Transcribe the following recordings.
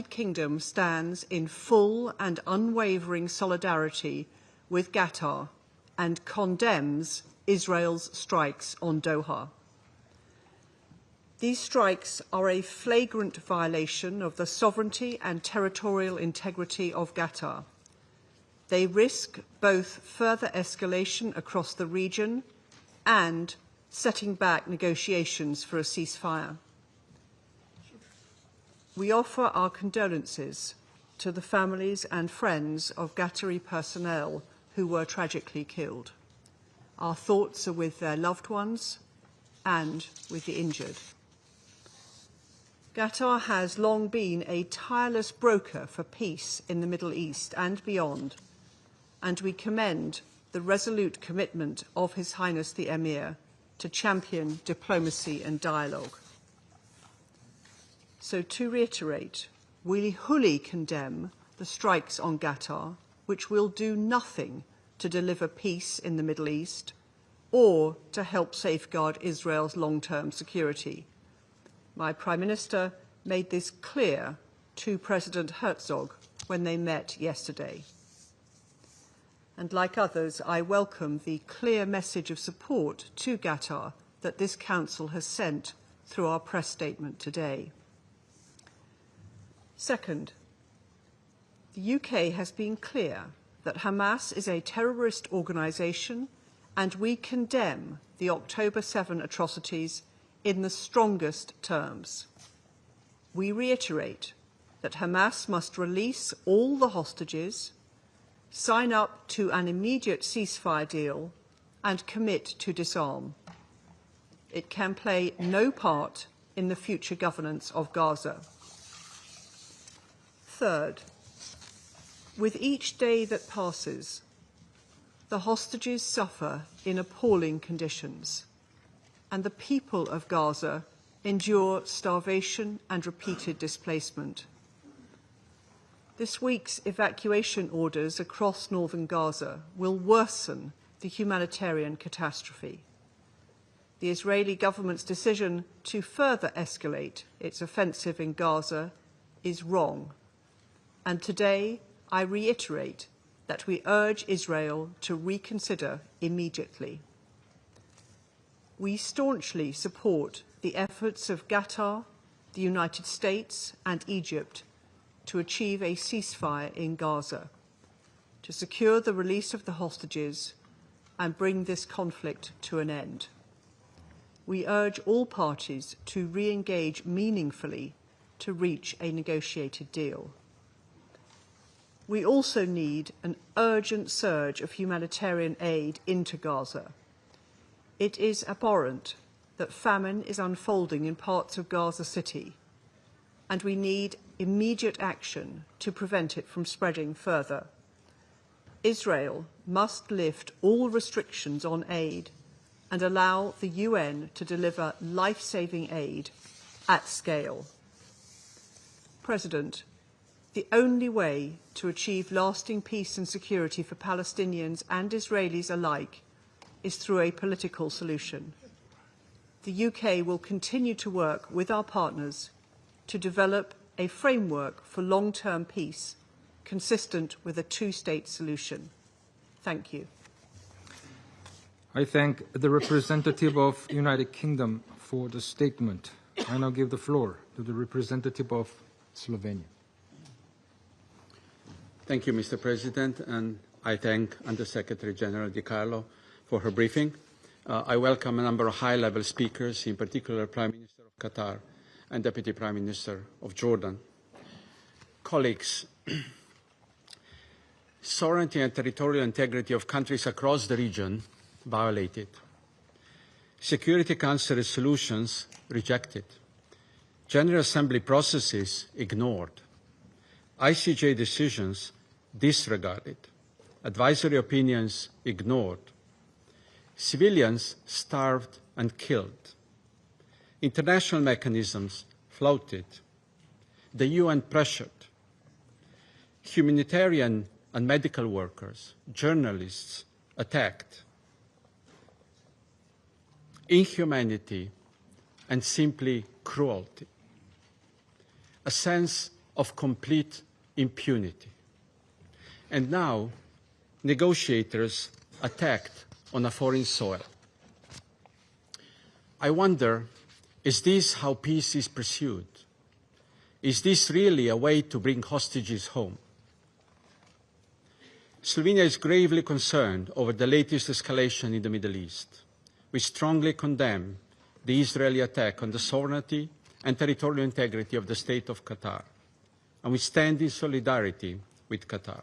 Kingdom stands in full and unwavering solidarity with Qatar and condemns Israel's strikes on Doha. These strikes are a flagrant violation of the sovereignty and territorial integrity of Qatar. They risk both further escalation across the region and setting back negotiations for a ceasefire. We offer our condolences to the families and friends of Qatari personnel who were tragically killed. Our thoughts are with their loved ones and with the injured. Qatar has long been a tireless broker for peace in the Middle East and beyond, and we commend the resolute commitment of His Highness the Emir to champion diplomacy and dialogue. So to reiterate, we wholly condemn the strikes on Qatar, which will do nothing to deliver peace in the Middle East or to help safeguard Israel's long-term security. My Prime Minister made this clear to President Herzog when they met yesterday. And like others, I welcome the clear message of support to Qatar that this Council has sent through our press statement today. Second, the UK has been clear that Hamas is a terrorist organisation, and we condemn the October 7 atrocities in the strongest terms. We reiterate that Hamas must release all the hostages, sign up to an immediate ceasefire deal, and commit to disarm. It can play no part in the future governance of Gaza. Third, with each day that passes, the hostages suffer in appalling conditions, and the people of Gaza endure starvation and repeated displacement. This week's evacuation orders across northern Gaza will worsen the humanitarian catastrophe. The Israeli government's decision to further escalate its offensive in Gaza is wrong. And today, I reiterate that we urge Israel to reconsider immediately. We staunchly support the efforts of Qatar, the United States and Egypt to achieve a ceasefire in Gaza, to secure the release of the hostages and bring this conflict to an end. We urge all parties to re-engage meaningfully to reach a negotiated deal. We also need an urgent surge of humanitarian aid into Gaza. It is abhorrent that famine is unfolding in parts of Gaza City, and we need immediate action to prevent it from spreading further. Israel must lift all restrictions on aid and allow the UN to deliver life-saving aid at scale. President, the only way to achieve lasting peace and security for Palestinians and Israelis alike is through a political solution. The UK will continue to work with our partners to develop a framework for long-term peace consistent with a two-state solution. Thank you. I thank the representative of the United Kingdom for the statement. I now give the floor to the representative of Slovenia. Thank you, Mr. President, and I thank Under-Secretary General Di Carlo for her briefing. I welcome a number of high-level speakers, in particular Prime Minister of Qatar and Deputy Prime Minister of Jordan. Colleagues, sovereignty and territorial integrity of countries across the region violated. Security Council resolutions rejected. General Assembly processes ignored. ICJ decisions disregarded. Advisory opinions ignored. Civilians starved and killed. International mechanisms floated. The UN pressured. Humanitarian and medical workers, journalists attacked. Inhumanity and simply cruelty. A sense of complete impunity. And now, negotiators attacked on a foreign soil. I wonder, is this how peace is pursued? Is this really a way to bring hostages home? Slovenia is gravely concerned over the latest escalation in the Middle East. We strongly condemn the Israeli attack on the sovereignty and territorial integrity of the State of Qatar, and we stand in solidarity with Qatar.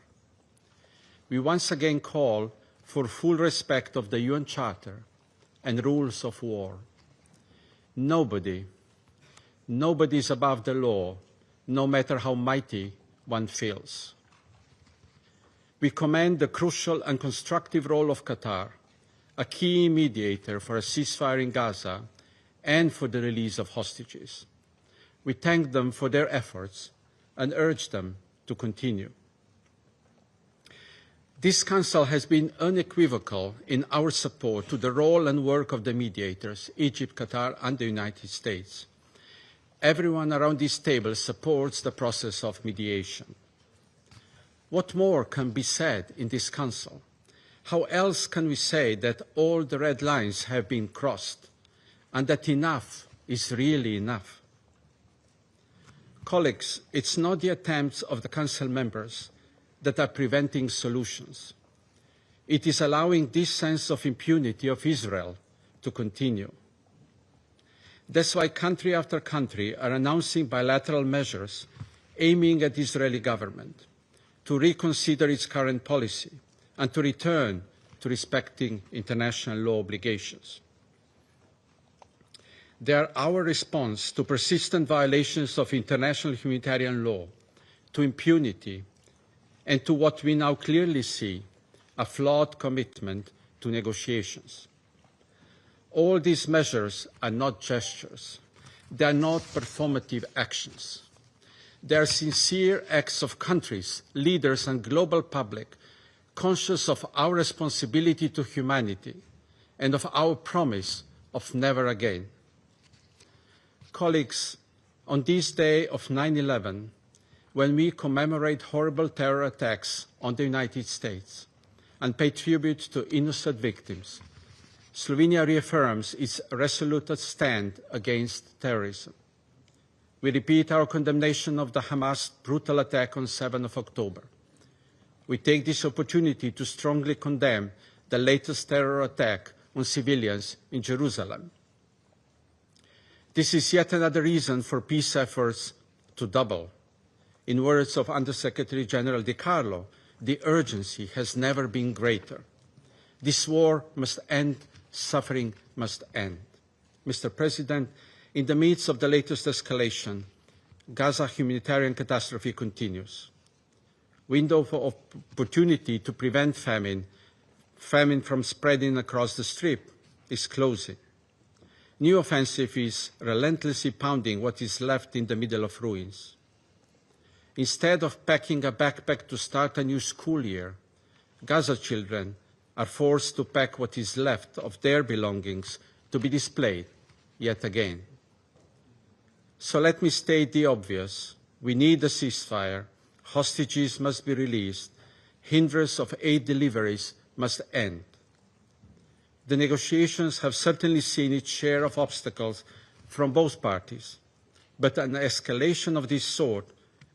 We once again call for full respect of the UN Charter and rules of war. Nobody is above the law, no matter how mighty one feels. We commend the crucial and constructive role of Qatar, a key mediator for a ceasefire in Gaza and for the release of hostages. We thank them for their efforts and urge them to continue. This Council has been unequivocal in our support to the role and work of the mediators, Egypt, Qatar, and the United States. Everyone around this table supports the process of mediation. What more can be said in this Council? How else can we say that all the red lines have been crossed and that enough is really enough? Colleagues, it's not the attempts of the Council members that are preventing solutions. It is allowing this sense of impunity of Israel to continue. That's why country after country are announcing bilateral measures aiming at the Israeli government to reconsider its current policy and to return to respecting international law obligations. They are our response to persistent violations of international humanitarian law, to impunity, and to what we now clearly see, a flawed commitment to negotiations. All these measures are not gestures. They are not performative actions. They are sincere acts of countries, leaders, and global public conscious of our responsibility to humanity and of our promise of never again. Colleagues, on this day of 9/11, when we commemorate horrible terror attacks on the United States and pay tribute to innocent victims, Slovenia reaffirms its resolute stand against terrorism. We repeat our condemnation of the Hamas brutal attack on 7 October. We take this opportunity to strongly condemn the latest terror attack on civilians in Jerusalem. This is yet another reason for peace efforts to double. In words of Undersecretary General Di Carlo, the urgency has never been greater. This war must end, suffering must end. Mr. President, in the midst of the latest escalation, Gaza humanitarian catastrophe continues. Window of opportunity to prevent famine from spreading across the Strip is closing. New offensive is relentlessly pounding what is left in the middle of ruins. Instead of packing a backpack to start a new school year, Gaza children are forced to pack what is left of their belongings to be displayed yet again. So let me state the obvious. We need a ceasefire. Hostages must be released. Hindrance of aid deliveries must end. The negotiations have certainly seen its share of obstacles from both parties, but an escalation of this sort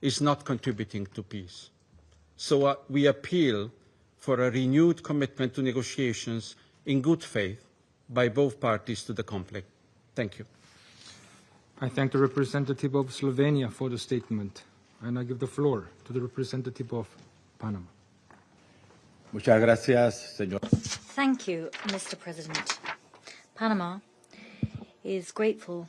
is not contributing to peace. So we appeal for a renewed commitment to negotiations in good faith by both parties to the conflict. Thank you. I thank the representative of Slovenia for the statement, and I give the floor to the representative of Panama. Muchas gracias, señor. Thank you, Mr. President. Panama is grateful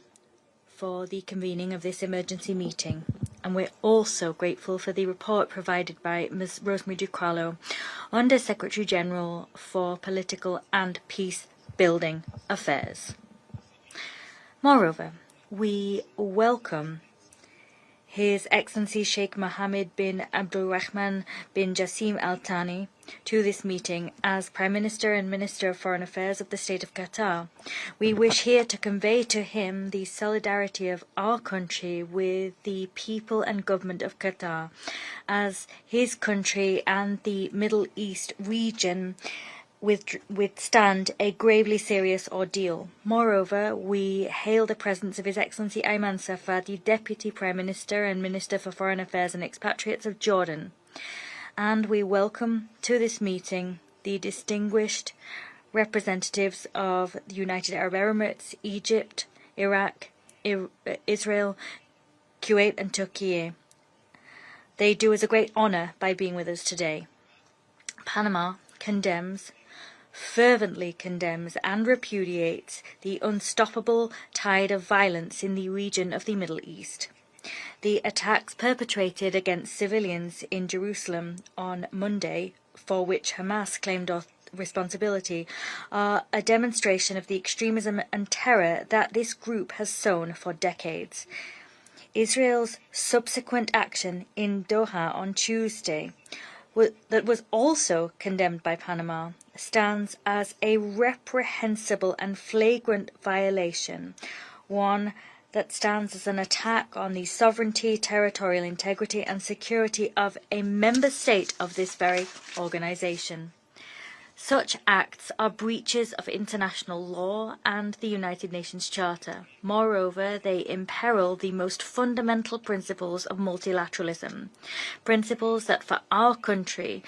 for the convening of this emergency meeting, and we're also grateful for the report provided by Ms. Rosemary DiCarlo, Under Secretary General for Political and Peace-Building Affairs. Moreover, we welcome His Excellency Sheikh Mohammed bin Abdulrahman bin Jassim Al-Thani to this meeting as Prime Minister and Minister of Foreign Affairs of the State of Qatar. We wish here to convey to him the solidarity of our country with the people and government of Qatar, as his country and the Middle East region withstand a gravely serious ordeal. Moreover, we hail the presence of His Excellency Ayman Safar, the Deputy Prime Minister and Minister for Foreign Affairs and Expatriates of Jordan, and we welcome to this meeting the distinguished representatives of the United Arab Emirates, Egypt, Iraq, Israel, Kuwait and Turkey. They do us a great honour by being with us today. Panama fervently condemns and repudiates the unstoppable tide of violence in the region of the Middle East. The attacks perpetrated against civilians in Jerusalem on Monday, for which Hamas claimed responsibility, are a demonstration of the extremism and terror that this group has sown for decades. Israel's subsequent action in Doha on Tuesday, that was also condemned by Panama, stands as a reprehensible and flagrant violation, one that stands as an attack on the sovereignty, territorial integrity and security of a member state of this very organization. Such acts are breaches of international law and the United Nations Charter. Moreover, they imperil the most fundamental principles of multilateralism, principles that for our country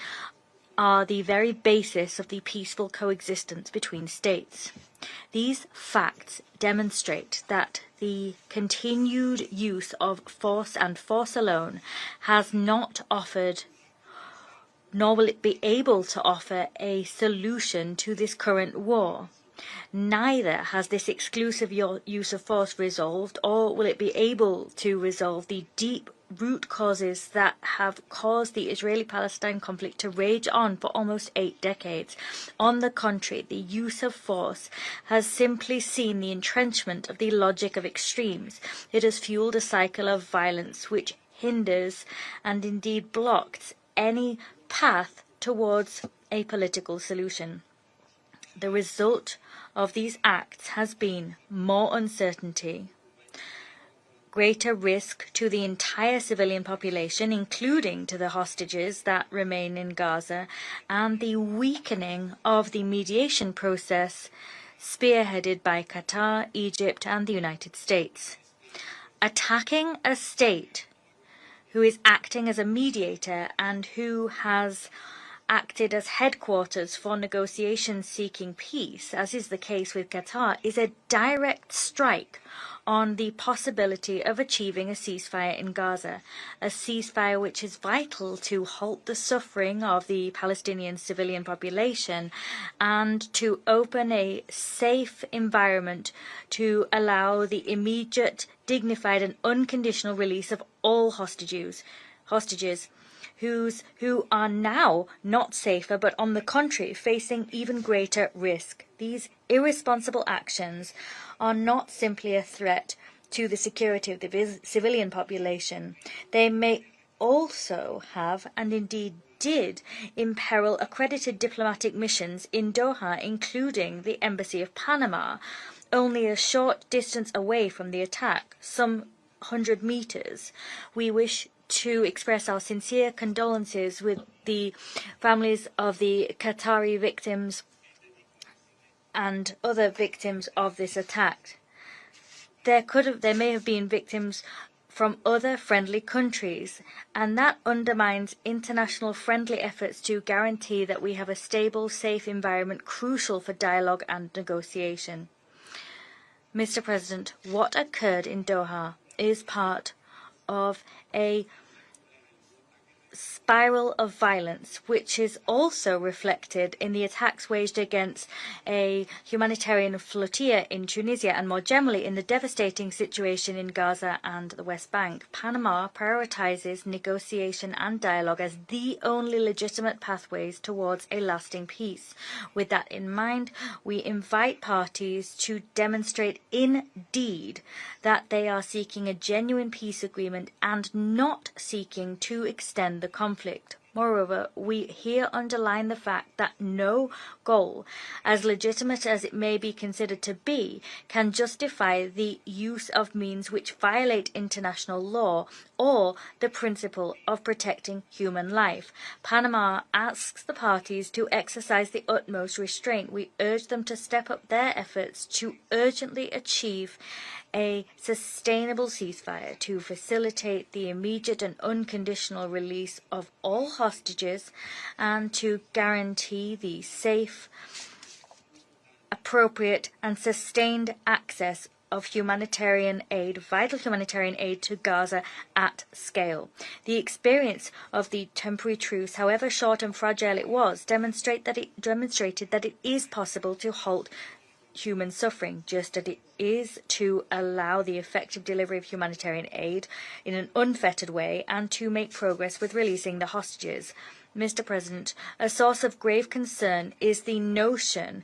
are the very basis of the peaceful coexistence between states. These facts demonstrate that the continued use of force and force alone has not offered, nor will it be able to offer, a solution to this current war. Neither has this exclusive use of force resolved, or will it be able to resolve, the deep root causes that have caused the Israeli-Palestine conflict to rage on for almost 8 decades. On the contrary, the use of force has simply seen the entrenchment of the logic of extremes. It has fueled a cycle of violence which hinders and indeed blocks any path towards a political solution. The result of these acts has been more uncertainty, greater risk to the entire civilian population, including to the hostages that remain in Gaza, and the weakening of the mediation process spearheaded by Qatar, Egypt and the United States. Attacking a state who is acting as a mediator and who has acted as headquarters for negotiations seeking peace, as is the case with Qatar, is a direct strike on the possibility of achieving a ceasefire in Gaza, a ceasefire which is vital to halt the suffering of the Palestinian civilian population and to open a safe environment to allow the immediate, dignified and unconditional release of all hostages who are now not safer but on the contrary facing even greater risk. These irresponsible actions are not simply a threat to the security of the civilian population. They may also have, and indeed did, imperil accredited diplomatic missions in Doha, including the Embassy of Panama, only a short distance away from the attack, some 100 meters. We wish to express our sincere condolences with the families of the Qatari victims and other victims of this attack. There may have been victims from other friendly countries, and that undermines international friendly efforts to guarantee that we have a stable, safe environment crucial for dialogue and negotiation. Mr. President, what occurred in Doha is part of a spiral of violence, which is also reflected in the attacks waged against a humanitarian flotilla in Tunisia and more generally in the devastating situation in Gaza and the West Bank. Panama prioritizes negotiation and dialogue as the only legitimate pathways towards a lasting peace. With that in mind, we invite parties to demonstrate in deed that they are seeking a genuine peace agreement and not seeking to extend the conflict. Moreover, we here underline the fact that no goal, as legitimate as it may be considered to be, can justify the use of means which violate international law or the principle of protecting human life. Panama asks the parties to exercise the utmost restraint. We urge them to step up their efforts to urgently achieve a sustainable ceasefire to facilitate the immediate and unconditional release of all hostages and to guarantee the safe, appropriate and sustained access of humanitarian aid, vital humanitarian aid to Gaza at scale. The experience of the temporary truce, however short and fragile it was, demonstrated that it is possible to halt human suffering, just as it is to allow the effective delivery of humanitarian aid in an unfettered way and to make progress with releasing the hostages. Mr. President, a source of grave concern is the notion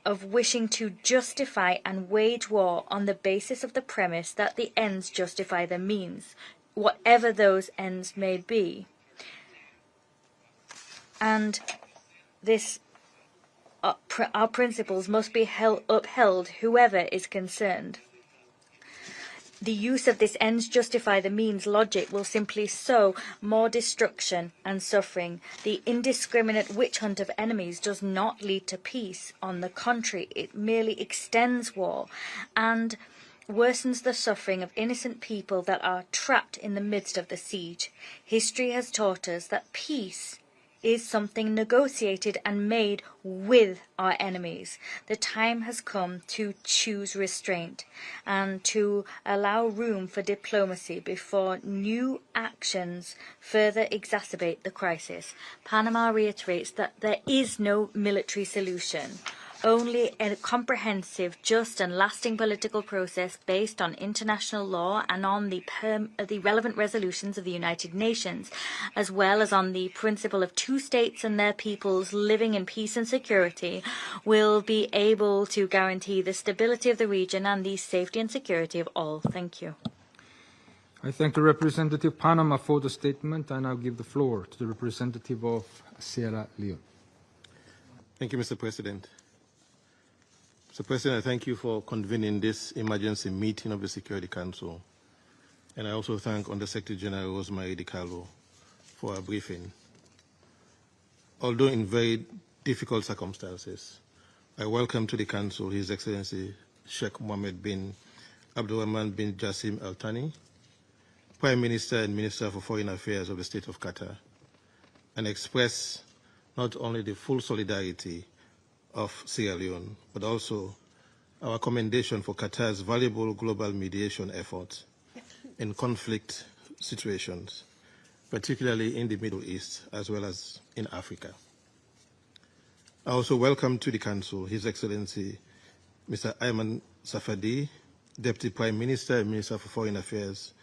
of wishing to justify and wage war on the basis of the premise that the ends justify the means, whatever those ends may be. And this our principles must be upheld, whoever is concerned. The use of this ends justify the means logic will simply sow more destruction and suffering. The indiscriminate witch hunt of enemies does not lead to peace. On the contrary, it merely extends war and worsens the suffering of innocent people that are trapped in the midst of the siege. History has taught us that peace is something negotiated and made with our enemies. The time has come to choose restraint and to allow room for diplomacy before new actions further exacerbate the crisis. Panama reiterates that there is no military solution, only a comprehensive, just and lasting political process based on international law and on the relevant resolutions of the United Nations, as well as on the principle of two states and their peoples living in peace and security, will be able to guarantee the stability of the region and the safety and security of all. Thank you. I thank the representative of Panama for the statement. I now give the floor to the representative of Sierra Leone. Thank you, Mr. President. Mr. President, I thank you for convening this emergency meeting of the Security Council. And I also thank Under Secretary General Rosemary DiCarlo for her briefing. Although in very difficult circumstances, I welcome to the Council His Excellency Sheikh Mohammed bin Abdulrahman bin Jassim Al-Thani, Prime Minister and Minister for Foreign Affairs of the State of Qatar, and express not only the full solidarity of Sierra Leone, but also our commendation for Qatar's valuable global mediation efforts in conflict situations, particularly in the Middle East as well as in Africa. I also welcome to the Council His Excellency Mr. Ayman Safadi, Deputy Prime Minister and Minister for Foreign Affairs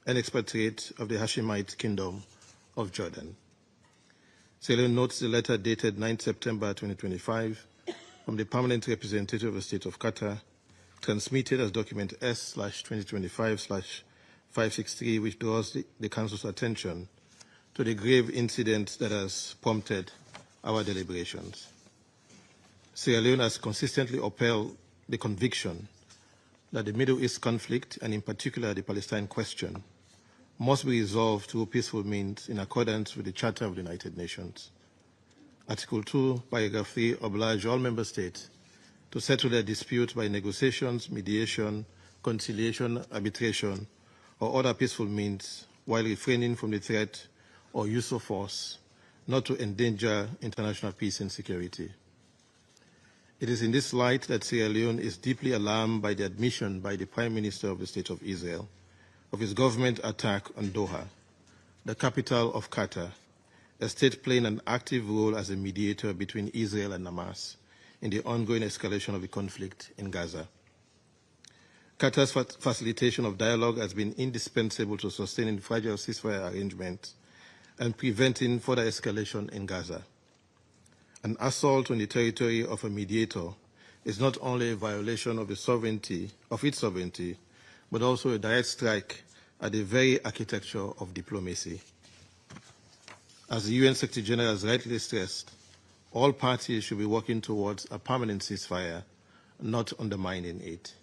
and expatriate of the Hashemite Kingdom of Jordan. Sierra Leone notes the letter dated 9 September 2025 from the Permanent Representative of the State of Qatar, transmitted as document S/2025/563, which draws the Council's attention to the grave incident that has prompted our deliberations. Sierra Leone has consistently upheld the conviction that the Middle East conflict, and in particular the Palestine question, must be resolved through peaceful means in accordance with the Charter of the United Nations. Article 2, Paragraph 3 oblige all member states to settle their disputes by negotiations, mediation, conciliation, arbitration, or other peaceful means, while refraining from the threat or use of force, not to endanger international peace and security. It is in this light that Sierra Leone is deeply alarmed by the admission by the Prime Minister of the State of Israel of his government attack on Doha, the capital of Qatar, a state playing an active role as a mediator between Israel and Hamas in the ongoing escalation of the conflict in Gaza. Qatar's facilitation of dialogue has been indispensable to sustaining fragile ceasefire arrangements and preventing further escalation in Gaza. An assault on the territory of a mediator is not only a violation of its sovereignty, but also a direct strike at the very architecture of diplomacy. As the UN Secretary General has rightly stressed, all parties should be working towards a permanent ceasefire, not undermining it.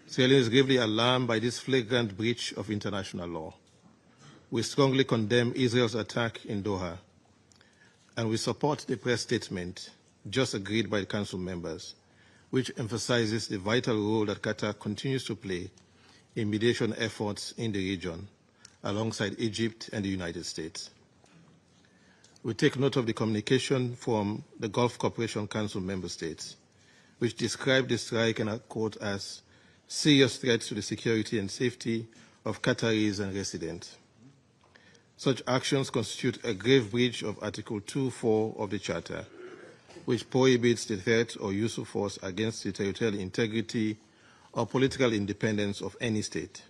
Sierra Leone is gravely alarmed by this flagrant breach of international law. We strongly condemn Israel's attack in Doha, and we support the press statement just agreed by the Council members, which emphasizes the vital role that Qatar continues to play in mediation efforts in the region, alongside Egypt and the United States. We take note of the communication from the Gulf Cooperation Council member states, which described the strike, and I quote, as serious threats to the security and safety of Qataris and residents. Such actions constitute a grave breach of Article 2.4 of the Charter, which prohibits the threat or use of force against the territorial integrity or political independence of any state.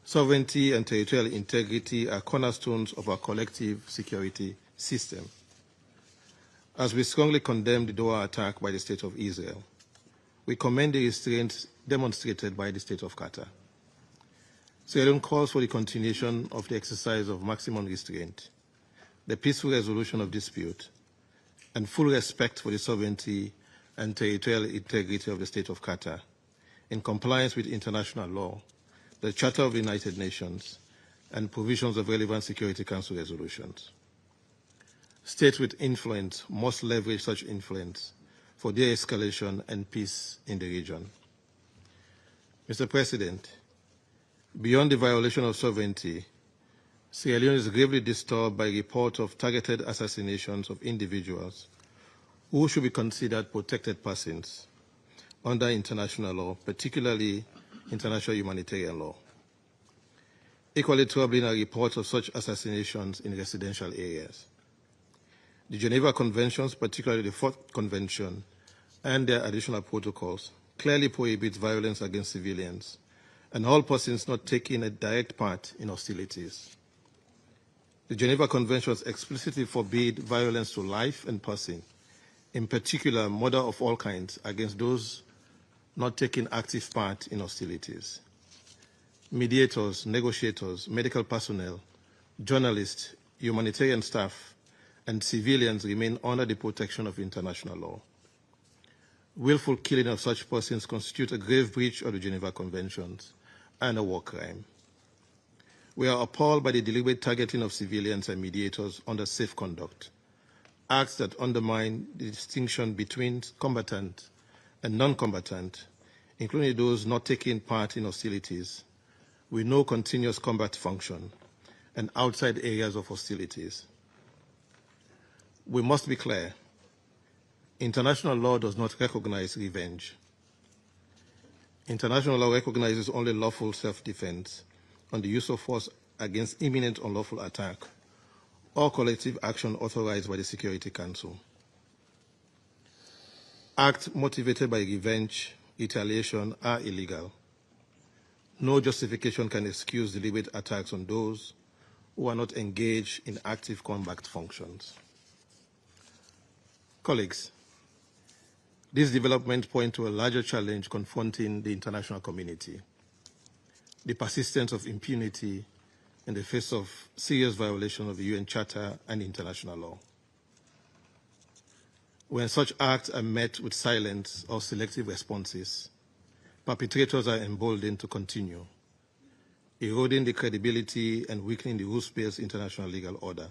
Sovereignty and territorial integrity are cornerstones of our collective security system. As we strongly condemn the Doha attack by the State of Israel, we commend the restraint demonstrated by the State of Qatar. Sierra Leone calls for the continuation of the exercise of maximum restraint, the peaceful resolution of dispute, and full respect for the sovereignty and territorial integrity of the State of Qatar, in compliance with international law, the Charter of the United Nations, and provisions of relevant Security Council resolutions. States with influence must leverage such influence for de-escalation and peace in the region. Mr. President, beyond the violation of sovereignty, Sierra Leone is gravely disturbed by reports of targeted assassinations of individuals who should be considered protected persons under international law, particularly international humanitarian law. Equally troubling are reports of such assassinations in residential areas. The Geneva Conventions, particularly the Fourth Convention, and their additional protocols, clearly prohibit violence against civilians and all persons not taking a direct part in hostilities. The Geneva Conventions explicitly forbid violence to life and person, in particular murder of all kinds against those not taking active part in hostilities. Mediators, negotiators, medical personnel, journalists, humanitarian staff, and civilians remain under the protection of international law. Willful killing of such persons constitutes a grave breach of the Geneva Conventions and a war crime. We are appalled by the deliberate targeting of civilians and mediators under safe conduct, acts that undermine the distinction between combatant and non-combatant, including those not taking part in hostilities, with no continuous combat function, and outside areas of hostilities. We must be clear. International law does not recognize revenge. International law recognizes only lawful self-defense on the use of force against imminent unlawful attack or collective action authorized by the Security Council. Acts motivated by revenge, retaliation are illegal. No justification can excuse deliberate attacks on those who are not engaged in active combat functions. Colleagues, this development points to a larger challenge confronting the international community: the persistence of impunity in the face of serious violation of the UN Charter and international law. When such acts are met with silence or selective responses, perpetrators are emboldened to continue, eroding the credibility and weakening the rules-based international legal order.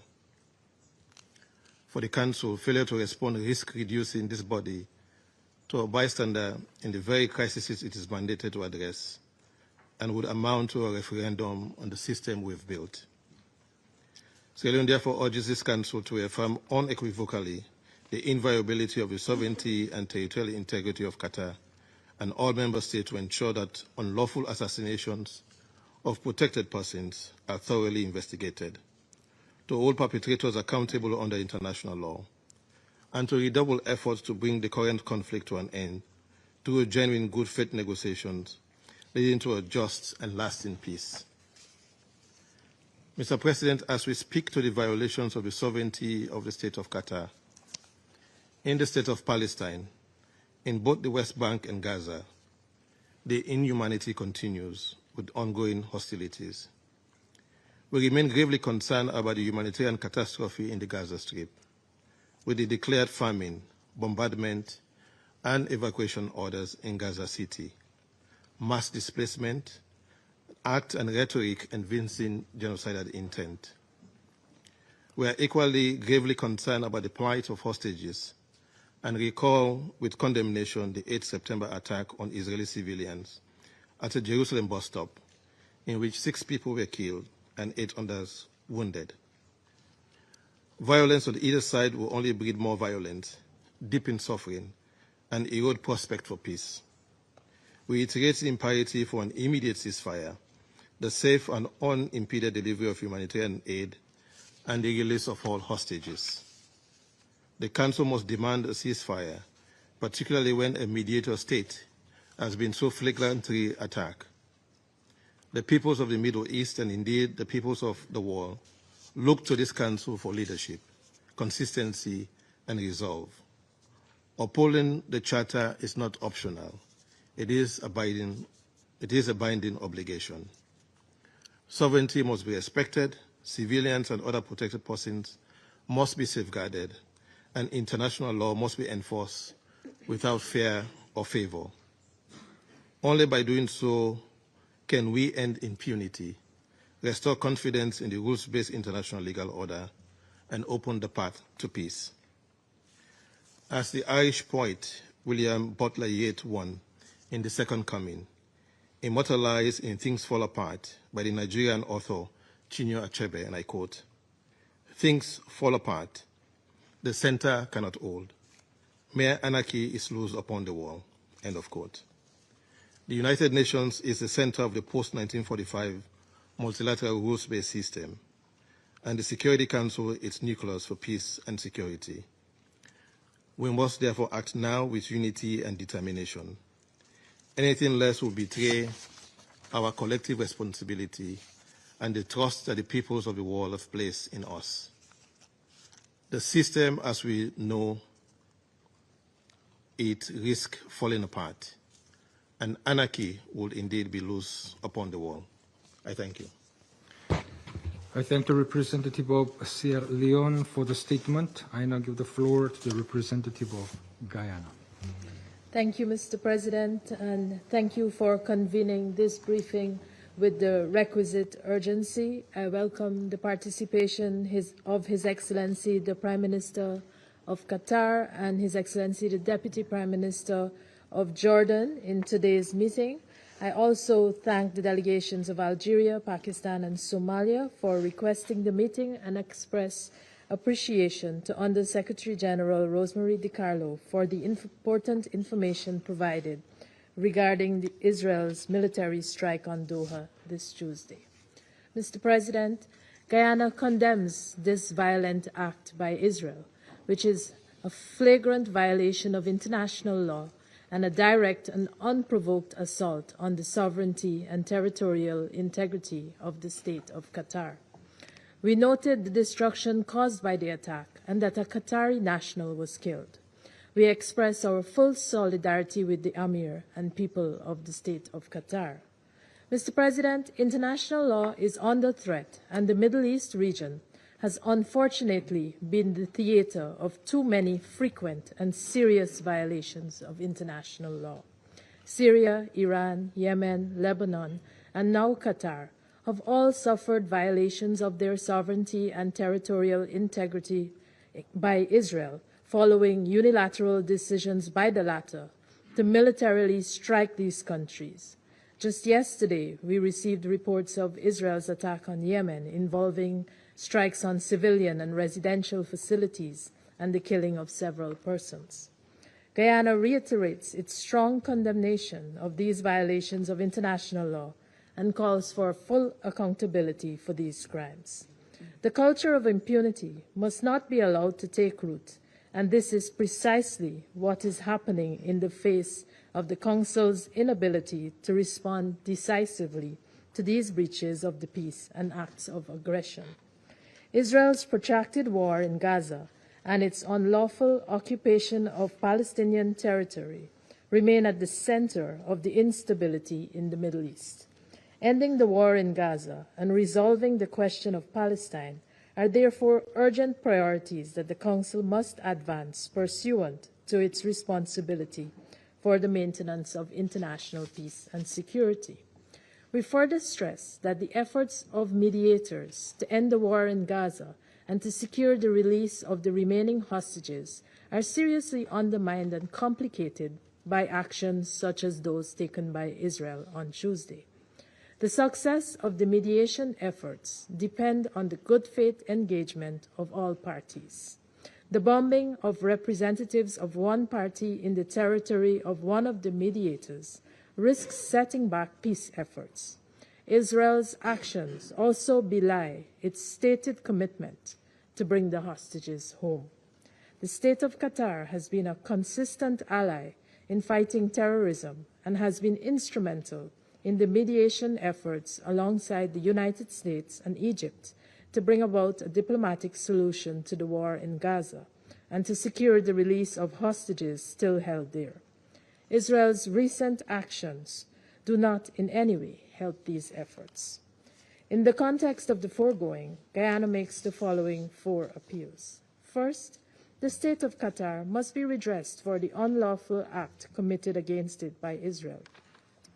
For the Council, failure to respond risks reducing this body to a bystander in the very crises it is mandated to address, and would amount to a referendum on the system we've built. Sierra Leone therefore urges this Council to affirm unequivocally the inviolability of the sovereignty and territorial integrity of Qatar and all member states to ensure that unlawful assassinations of protected persons are thoroughly investigated. to hold perpetrators accountable under international law, and to redouble efforts to bring the current conflict to an end through genuine good faith negotiations leading to a just and lasting peace. Mr. President, as we speak to the violations of the sovereignty of the State of Qatar, in the State of Palestine, in both the West Bank and Gaza, the inhumanity continues with ongoing hostilities. We remain gravely concerned about the humanitarian catastrophe in the Gaza Strip, with the declared famine, bombardment, and evacuation orders in Gaza City, mass displacement, act and rhetoric evincing genocidal intent. We are equally gravely concerned about the plight of hostages and recall with condemnation the 8 September attack on Israeli civilians at a Jerusalem bus stop, in which 6 people were killed and 8 others wounded. Violence on either side will only breed more violence, deepen suffering, and erode prospect for peace. We reiterate the imperative for an immediate ceasefire, the safe and unimpeded delivery of humanitarian aid, and the release of all hostages. The Council must demand a ceasefire, particularly when a mediator state has been so flagrantly attacked. The peoples of the Middle East, and indeed the peoples of the world, look to this Council for leadership, consistency, and resolve. Upholding the Charter is not optional. It is a binding obligation. Sovereignty must be respected, civilians and other protected persons must be safeguarded, and international law must be enforced without fear or favor. Only by doing so can we end impunity, restore confidence in the rules-based international legal order, and open the path to peace. As the Irish poet William Butler Yeats won in The Second Coming, immortalized in Things Fall Apart by the Nigerian author Chinua Achebe, and I quote, "Things fall apart, the center cannot hold. Mere anarchy is loose upon the wall," end of quote. The United Nations is the center of the post-1945 multilateral rules-based system, and the Security Council its nucleus for peace and security. We must therefore act now with unity and determination. Anything less will betray our collective responsibility and the trust that the peoples of the world have placed in us. The system, as we know it, risks falling apart, and anarchy would indeed be loose upon the world. I thank you. I thank the representative of Sierra Leone for the statement. I now give the floor to the representative of Guyana. Thank you, Mr. President, and thank you for convening this briefing with the requisite urgency. I welcome the participation of His Excellency the Prime Minister of Qatar and His Excellency the Deputy Prime Minister of Jordan in today's meeting. I also thank the delegations of Algeria, Pakistan, and Somalia for requesting the meeting, and express appreciation to Under-Secretary General Rosemary DiCarlo for the important information provided regarding Israel's military strike on Doha this Tuesday. Mr. President, Guyana condemns this violent act by Israel, which is a flagrant violation of international law and a direct and unprovoked assault on the sovereignty and territorial integrity of the State of Qatar. We noted the destruction caused by the attack and that a Qatari national was killed. We express our full solidarity with the Amir and people of the State of Qatar. Mr. President, international law is under threat, and the Middle East region has unfortunately been the theater of too many frequent and serious violations of international law. Syria, Iran, Yemen, Lebanon, and now Qatar have all suffered violations of their sovereignty and territorial integrity by Israel, following unilateral decisions by the latter to militarily strike these countries. Just yesterday, we received reports of Israel's attack on Yemen involving strikes on civilian and residential facilities and the killing of several persons. Guyana reiterates its strong condemnation of these violations of international law and calls for full accountability for these crimes. The culture of impunity must not be allowed to take root, and this is precisely what is happening in the face of the Council's inability to respond decisively to these breaches of the peace and acts of aggression. Israel's protracted war in Gaza and its unlawful occupation of Palestinian territory remain at the center of the instability in the Middle East. Ending the war in Gaza and resolving the question of Palestine are therefore urgent priorities that the Council must advance pursuant to its responsibility for the maintenance of international peace and security. We further stress that the efforts of mediators to end the war in Gaza and to secure the release of the remaining hostages are seriously undermined and complicated by actions such as those taken by Israel on Tuesday. The success of the mediation efforts depend on the good faith engagement of all parties. The bombing of representatives of one party in the territory of one of the mediators risks setting back peace efforts. Israel's actions also belie its stated commitment to bring the hostages home. The state of Qatar has been a consistent ally in fighting terrorism and has been instrumental in the mediation efforts alongside the United States and Egypt to bring about a diplomatic solution to the war in Gaza and to secure the release of hostages still held there. Israel's recent actions do not in any way help these efforts. In the context of the foregoing, Guyana makes the following 4 appeals. First, the state of Qatar must be redressed for the unlawful act committed against it by Israel.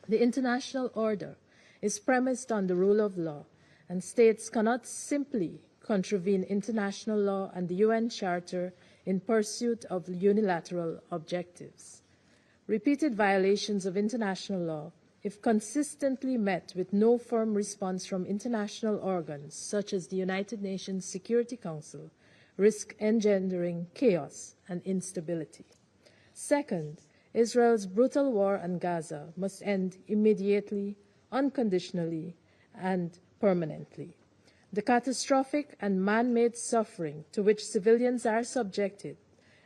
The international order is premised on the rule of law, and states cannot simply contravene international law and the UN Charter in pursuit of unilateral objectives. Repeated violations of international law, if consistently met with no firm response from international organs such as the United Nations Security Council, risk engendering chaos and instability. Second, Israel's brutal war on Gaza must end immediately, unconditionally, and permanently. The catastrophic and man-made suffering to which civilians are subjected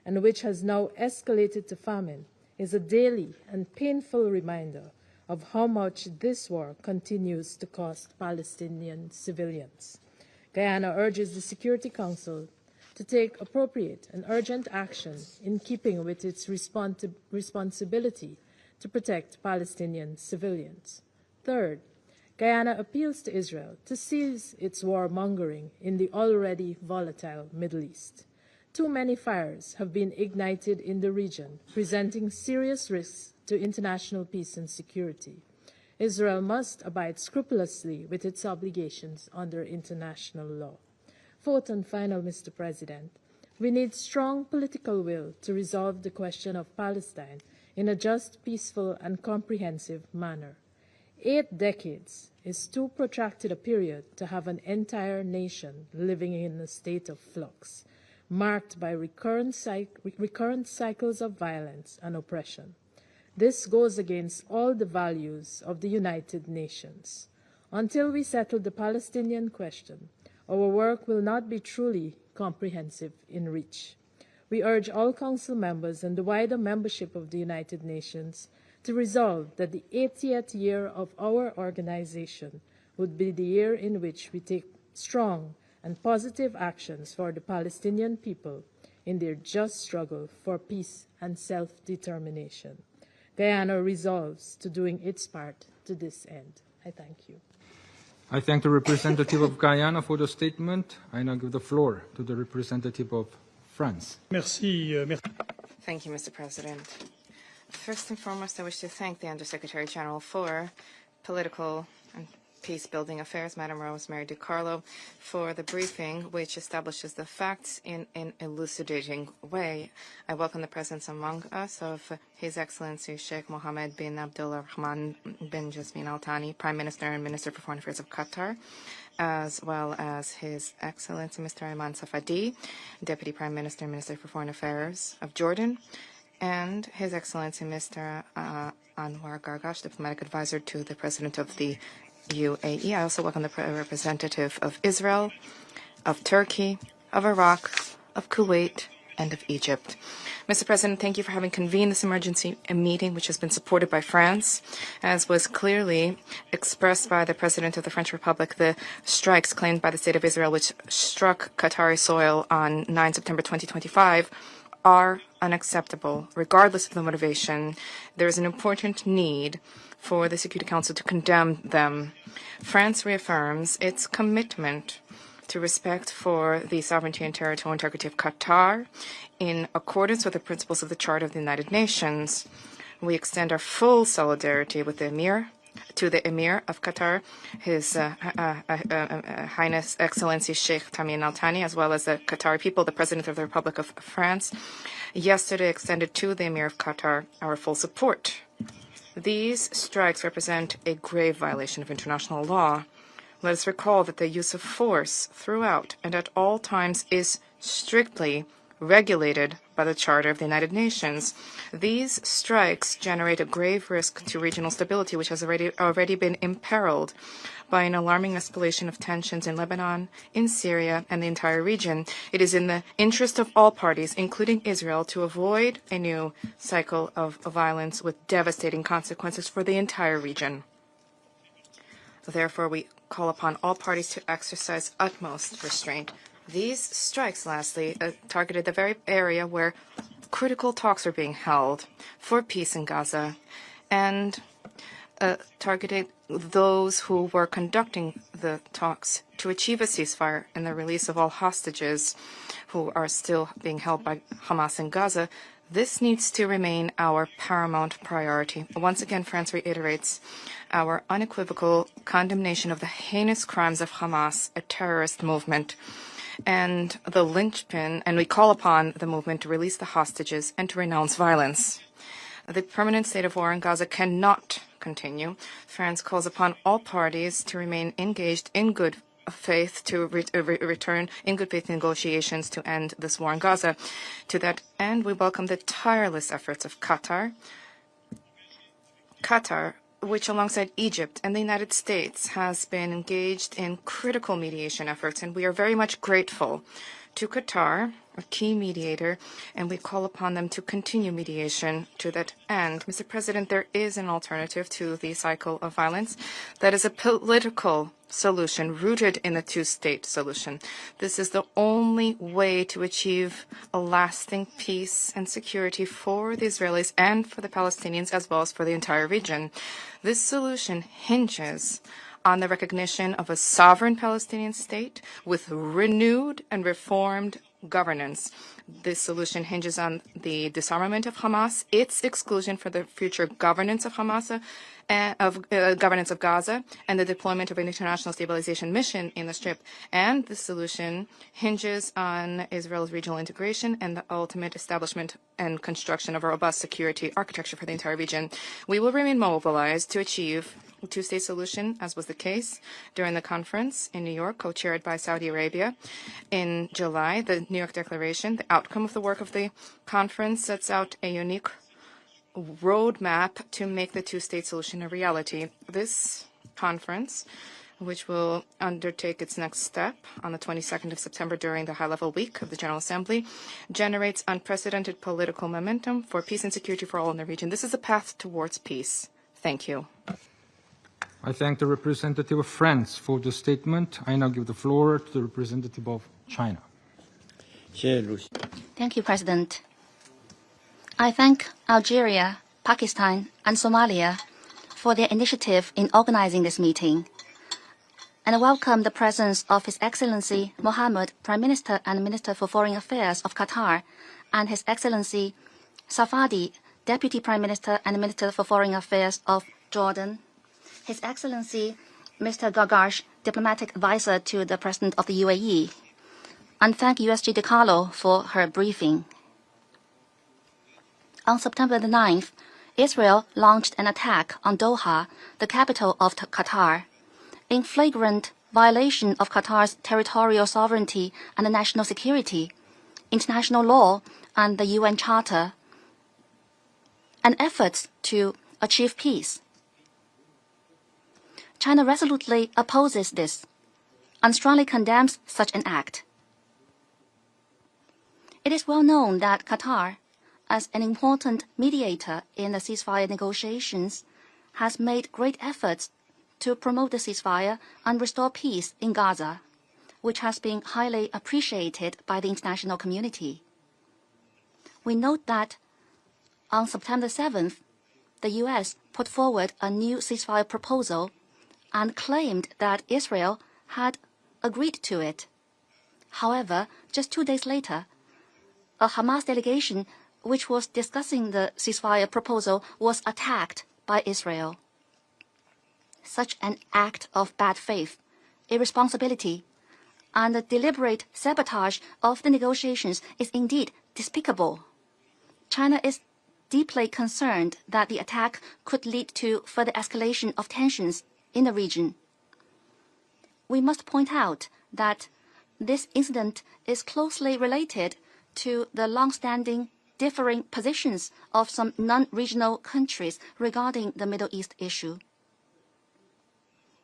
and which has now escalated to famine is a daily and painful reminder of how much this war continues to cost Palestinian civilians. Guyana urges the Security Council to take appropriate and urgent action in keeping with its responsibility to protect Palestinian civilians. Third, Guyana appeals to Israel to cease its warmongering in the already volatile Middle East. Too many fires have been ignited in the region, presenting serious risks to international peace and security. Israel must abide scrupulously with its obligations under international law. Fourth and final, Mr. President, we need strong political will to resolve the question of Palestine in a just, peaceful, and comprehensive manner. 8 decades is too protracted a period to have an entire nation living in a state of flux, marked by recurrent cycles of violence and oppression. This goes against all the values of the United Nations. Until we settle the Palestinian question, our work will not be truly comprehensive in reach. We urge all Council members and the wider membership of the United Nations to resolve that the 80th year of our organization would be the year in which we take strong and positive actions for the Palestinian people in their just struggle for peace and self-determination. Guyana resolves to doing its part to this end. I thank you. I thank the representative of Guyana for the statement. I now give the floor to the representative of France. Merci. Thank you, Mr. President. First and foremost, I wish to thank the Undersecretary General for Political and Peace-Building Affairs, Madam Rosemary DiCarlo, for the briefing, which establishes the facts in an elucidating way. I welcome the presence among us of His Excellency Sheikh Mohammed bin Abdulrahman bin Jasmin Al-Thani, Prime Minister and Minister for Foreign Affairs of Qatar, as well as His Excellency Mr. Ayman Safadi, Deputy Prime Minister and Minister for Foreign Affairs of Jordan, and His Excellency Mr. Anwar Gargash, Diplomatic Advisor to the President of the UAE. I also welcome the representative of Israel, of Turkey, of Iraq, of Kuwait, and of Egypt. Mr. President, thank you for having convened this emergency meeting, which has been supported by France. As was clearly expressed by the President of the French Republic, the strikes claimed by the State of Israel, which struck Qatari soil on 9 September 2025, are unacceptable, regardless of the motivation. There is an important need for the Security Council to condemn them. France reaffirms its commitment to respect for the sovereignty and territorial integrity of Qatar in accordance with the principles of the Charter of the United Nations. We extend our full solidarity with the Emir, to the Emir of Qatar, His Highness Excellency Sheikh Mohammed Al-Thani, as well as the Qatari people. The President of the Republic of France yesterday extended to the Emir of Qatar our full support. These strikes represent a grave violation of international law. Let us recall that the use of force throughout and at all times is strictly regulated by the Charter of the United Nations. These strikes generate a grave risk to regional stability, which has already been imperiled by an alarming escalation of tensions in Lebanon, in Syria, and the entire region. It is in the interest of all parties, including Israel, to avoid a new cycle of violence with devastating consequences for the entire region. Therefore, we call upon all parties to exercise utmost restraint. These strikes, lastly, targeted the very area where critical talks are being held for peace in Gaza and targeted those who were conducting the talks to achieve a ceasefire and the release of all hostages who are still being held by Hamas in Gaza. This needs to remain our paramount priority. Once again, France reiterates our unequivocal condemnation of the heinous crimes of Hamas, a terrorist movement, and the linchpin, and we call upon the movement to release the hostages and to renounce violence. The permanent state of war in Gaza cannot continue. France calls upon all parties to remain engaged in good faith to return in good faith negotiations to end this war in Gaza. To that end, we welcome the tireless efforts of Qatar, which alongside Egypt and the United States has been engaged in critical mediation efforts, and we are very much grateful to Qatar, a key mediator, and we call upon them to continue mediation to that end. Mr. President, there is an alternative to the cycle of violence. That is a political solution rooted in the two-state solution. This is the only way to achieve a lasting peace and security for the Israelis and for the Palestinians, as well as for the entire region. This solution hinges on the recognition of a sovereign Palestinian state with renewed and reformed governance. This solution hinges on the disarmament of Hamas, its exclusion for the future governance of Hamas, governance of Gaza, and the deployment of an international stabilization mission in the Strip. And the solution hinges on Israel's regional integration and the ultimate establishment and construction of a robust security architecture for the entire region. We will remain mobilized to achieve a two-state solution, as was the case during the conference in New York, co-chaired by Saudi Arabia. In July, the New York Declaration, the outcome of the work of the conference, sets out a unique roadmap to make the two-state solution a reality. This conference, which will undertake its next step on the 22nd of September during the high-level week of the General Assembly, generates unprecedented political momentum for peace and security for all in the region. This is a path towards peace. Thank you. I thank the representative of France for the statement. I now give the floor to the representative of China. Thank you, President. I thank Algeria, Pakistan, and Somalia for their initiative in organizing this meeting, and I welcome the presence of His Excellency Mohammed, Prime Minister and Minister for Foreign Affairs of Qatar, and His Excellency Safadi, Deputy Prime Minister and Minister for Foreign Affairs of Jordan, His Excellency Mr. Gargash, Diplomatic Advisor to the President of the UAE, and thank USG De Carlo for her briefing. On September the 9th, Israel launched an attack on Doha, the capital of Qatar, in flagrant violation of Qatar's territorial sovereignty and national security, international law, and the UN Charter, and efforts to achieve peace. China resolutely opposes this and strongly condemns such an act. It is well known that Qatar, as an important mediator in the ceasefire negotiations, has made great efforts to promote the ceasefire and restore peace in Gaza, which has been highly appreciated by the international community. We note that on September 7th, the U.S. put forward a new ceasefire proposal and claimed that Israel had agreed to it. However, just 2 days later, a Hamas delegation which was discussing the ceasefire proposal was attacked by Israel. Such an act of bad faith, irresponsibility, and the deliberate sabotage of the negotiations is indeed despicable. China is deeply concerned that the attack could lead to further escalation of tensions in the region. We must point out that this incident is closely related to the long-standing differing positions of some non-regional countries regarding the Middle East issue.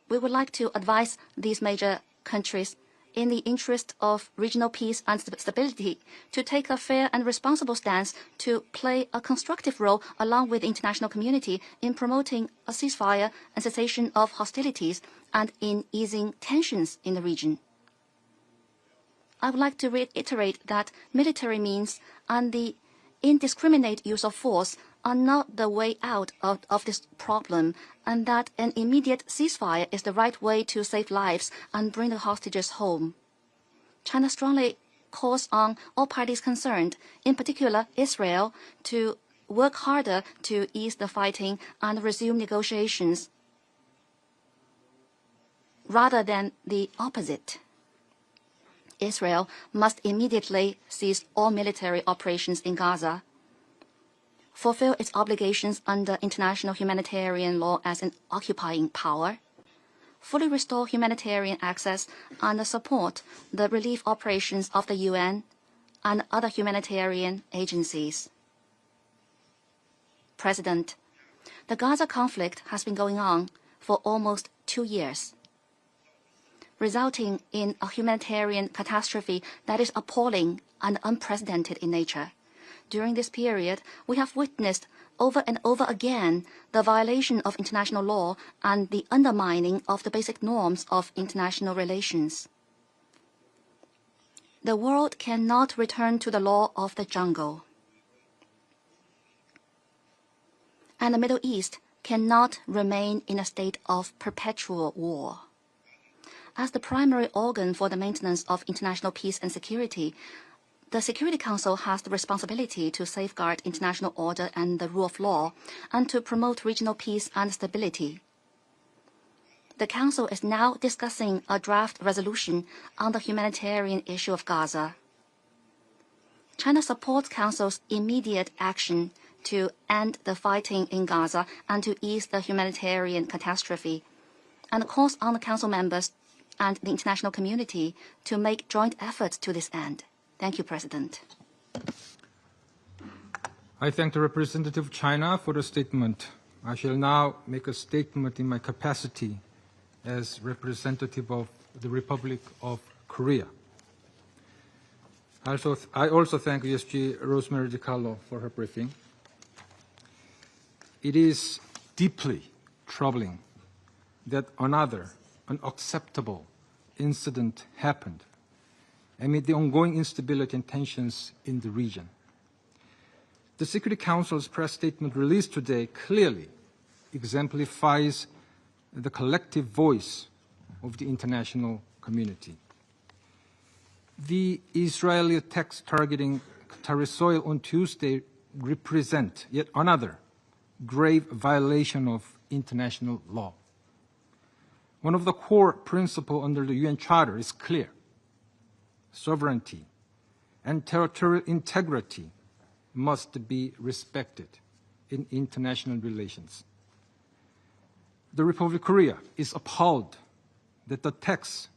We would like to advise these major countries, in the interest of regional peace and stability, to take a fair and responsible stance to play a constructive role along with the international community in promoting a ceasefire and cessation of hostilities and in easing tensions in the region. I would like to reiterate that military means and the indiscriminate use of force are not the way out of this problem, and that an immediate ceasefire is the right way to save lives and bring the hostages home. China strongly calls on all parties concerned, in particular Israel, to work harder to ease the fighting and resume negotiations, rather than the opposite. Israel must immediately cease all military operations in Gaza, fulfill its obligations under international humanitarian law as an occupying power, fully restore humanitarian access and support the relief operations of the UN and other humanitarian agencies. President, the Gaza conflict has been going on for almost 2 years, resulting in a humanitarian catastrophe that is appalling and unprecedented in nature. During this period, we have witnessed over and over again the violation of international law and the undermining of the basic norms of international relations. The world cannot return to the law of the jungle, and the Middle East cannot remain in a state of perpetual war. As the primary organ for the maintenance of international peace and security, the Security Council has the responsibility to safeguard international order and the rule of law, and to promote regional peace and stability. The Council is now discussing a draft resolution on the humanitarian issue of Gaza. China supports Council's immediate action to end the fighting in Gaza and to ease the humanitarian catastrophe, and calls on the Council members and the international community to make joint efforts to this end. Thank you, President. I thank the representative of China for the statement. I shall now make a statement in my capacity as representative of the Republic of Korea. I also thank ESG Rosemary DiCarlo for her briefing. It is deeply troubling that another unacceptable incident happened amid the ongoing instability and tensions in the region. The Security Council's press statement released today clearly exemplifies the collective voice of the international community. The Israeli attacks targeting Qatari soil on Tuesday represent yet another grave violation of international law. One of the core principles under the UN Charter is clear: sovereignty and territorial integrity must be respected in international relations. The Republic of Korea is appalled that the attacks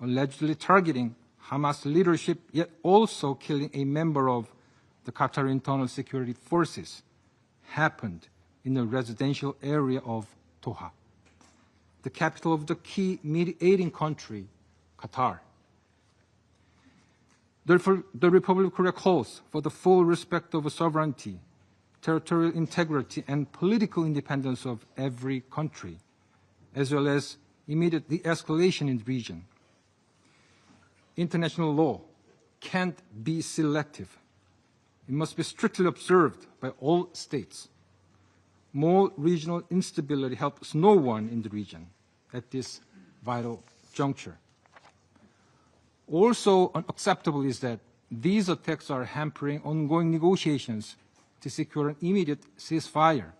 allegedly targeting Hamas leadership, yet also killing a member of the Qatar Internal Security Forces, happened in the residential area of Doha, the capital of the key mediating country Qatar. Therefore, the Republic of Korea calls for the full respect of sovereignty, territorial integrity, and political independence of every country, as well as immediate de-escalation in the region. International law can't be selective. It must be strictly observed by all states. More regional instability helps no one in the region at this vital juncture. Also unacceptable is that these attacks are hampering ongoing negotiations to secure an immediate ceasefire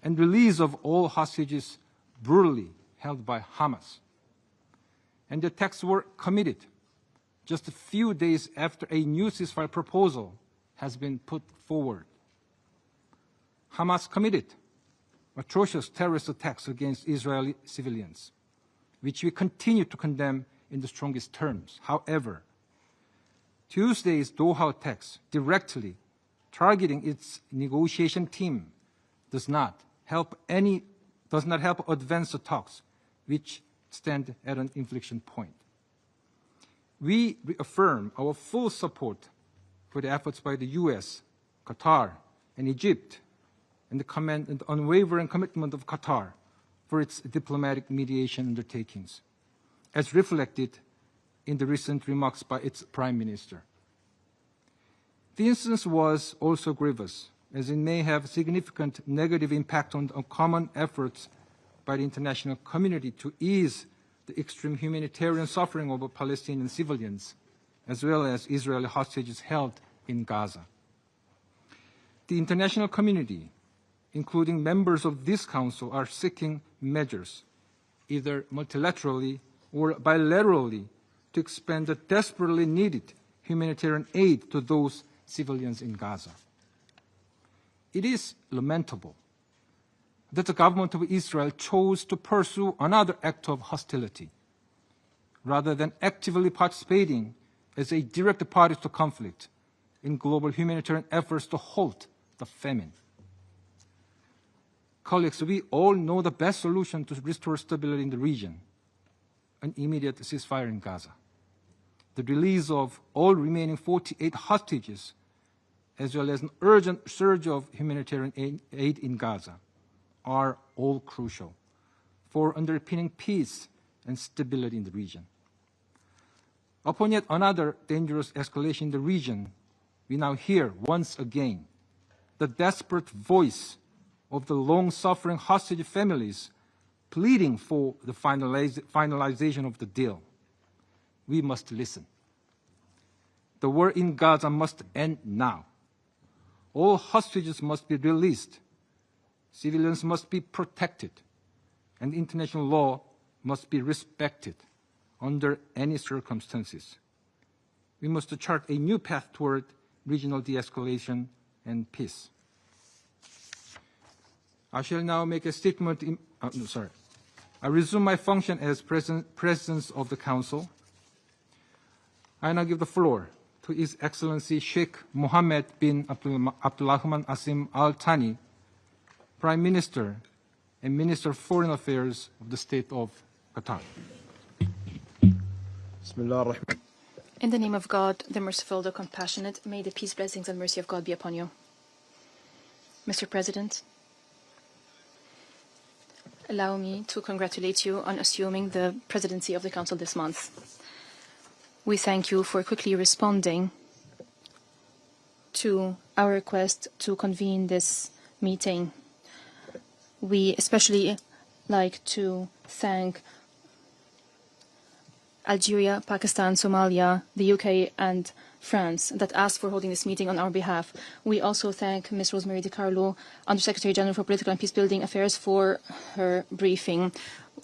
and release of all hostages brutally held by Hamas. And the attacks were committed just a few days after a new ceasefire proposal has been put forward. Hamas committed atrocious terrorist attacks against Israeli civilians, which we continue to condemn in the strongest terms. However, Tuesday's Doha attacks directly targeting its negotiation team does not help advance the talks, which stand at an inflection point. We reaffirm our full support for the efforts by the US, Qatar, and Egypt, and the unwavering commitment of Qatar for its diplomatic mediation undertakings, as reflected in the recent remarks by its Prime Minister. The instance was also grievous, as it may have significant negative impact on the common efforts by the international community to ease the extreme humanitarian suffering of Palestinian civilians, as well as Israeli hostages held in Gaza. The international community, including members of this Council, are seeking measures, either multilaterally or bilaterally, to expand the desperately needed humanitarian aid to those civilians in Gaza. It is lamentable that the government of Israel chose to pursue another act of hostility, rather than actively participating as a direct party to conflict in global humanitarian efforts to halt the famine. Colleagues, we all know the best solution to restore stability in the region: an immediate ceasefire in Gaza, the release of all remaining 48 hostages, as well as an urgent surge of humanitarian aid in Gaza, are all crucial for underpinning peace and stability in the region. Upon yet another dangerous escalation in the region, we now hear once again the desperate voice of the long-suffering hostage families pleading for the finalization of the deal. We must listen. The war in Gaza must end now. All hostages must be released. Civilians must be protected, and international law must be respected under any circumstances. We must chart a new path toward regional de-escalation and peace. I shall now make a statement. I resume my function as President of the Council. I now give the floor to His Excellency Sheikh Mohammed bin Abdulrahman Al-Thani, Prime Minister and Minister of Foreign Affairs of the State of Qatar. In the name of God, the merciful, the compassionate, may the peace, blessings, and mercy of God be upon you. Mr. President, allow me to congratulate you on assuming the presidency of the Council this month. We thank you for quickly responding to our request to convene this meeting. We especially like to thank Algeria, Pakistan, Somalia, the UK, and France that asked for holding this meeting on our behalf. We also thank Ms. Rosemary DiCarlo, Undersecretary General for Political and Peacebuilding Affairs, for her briefing.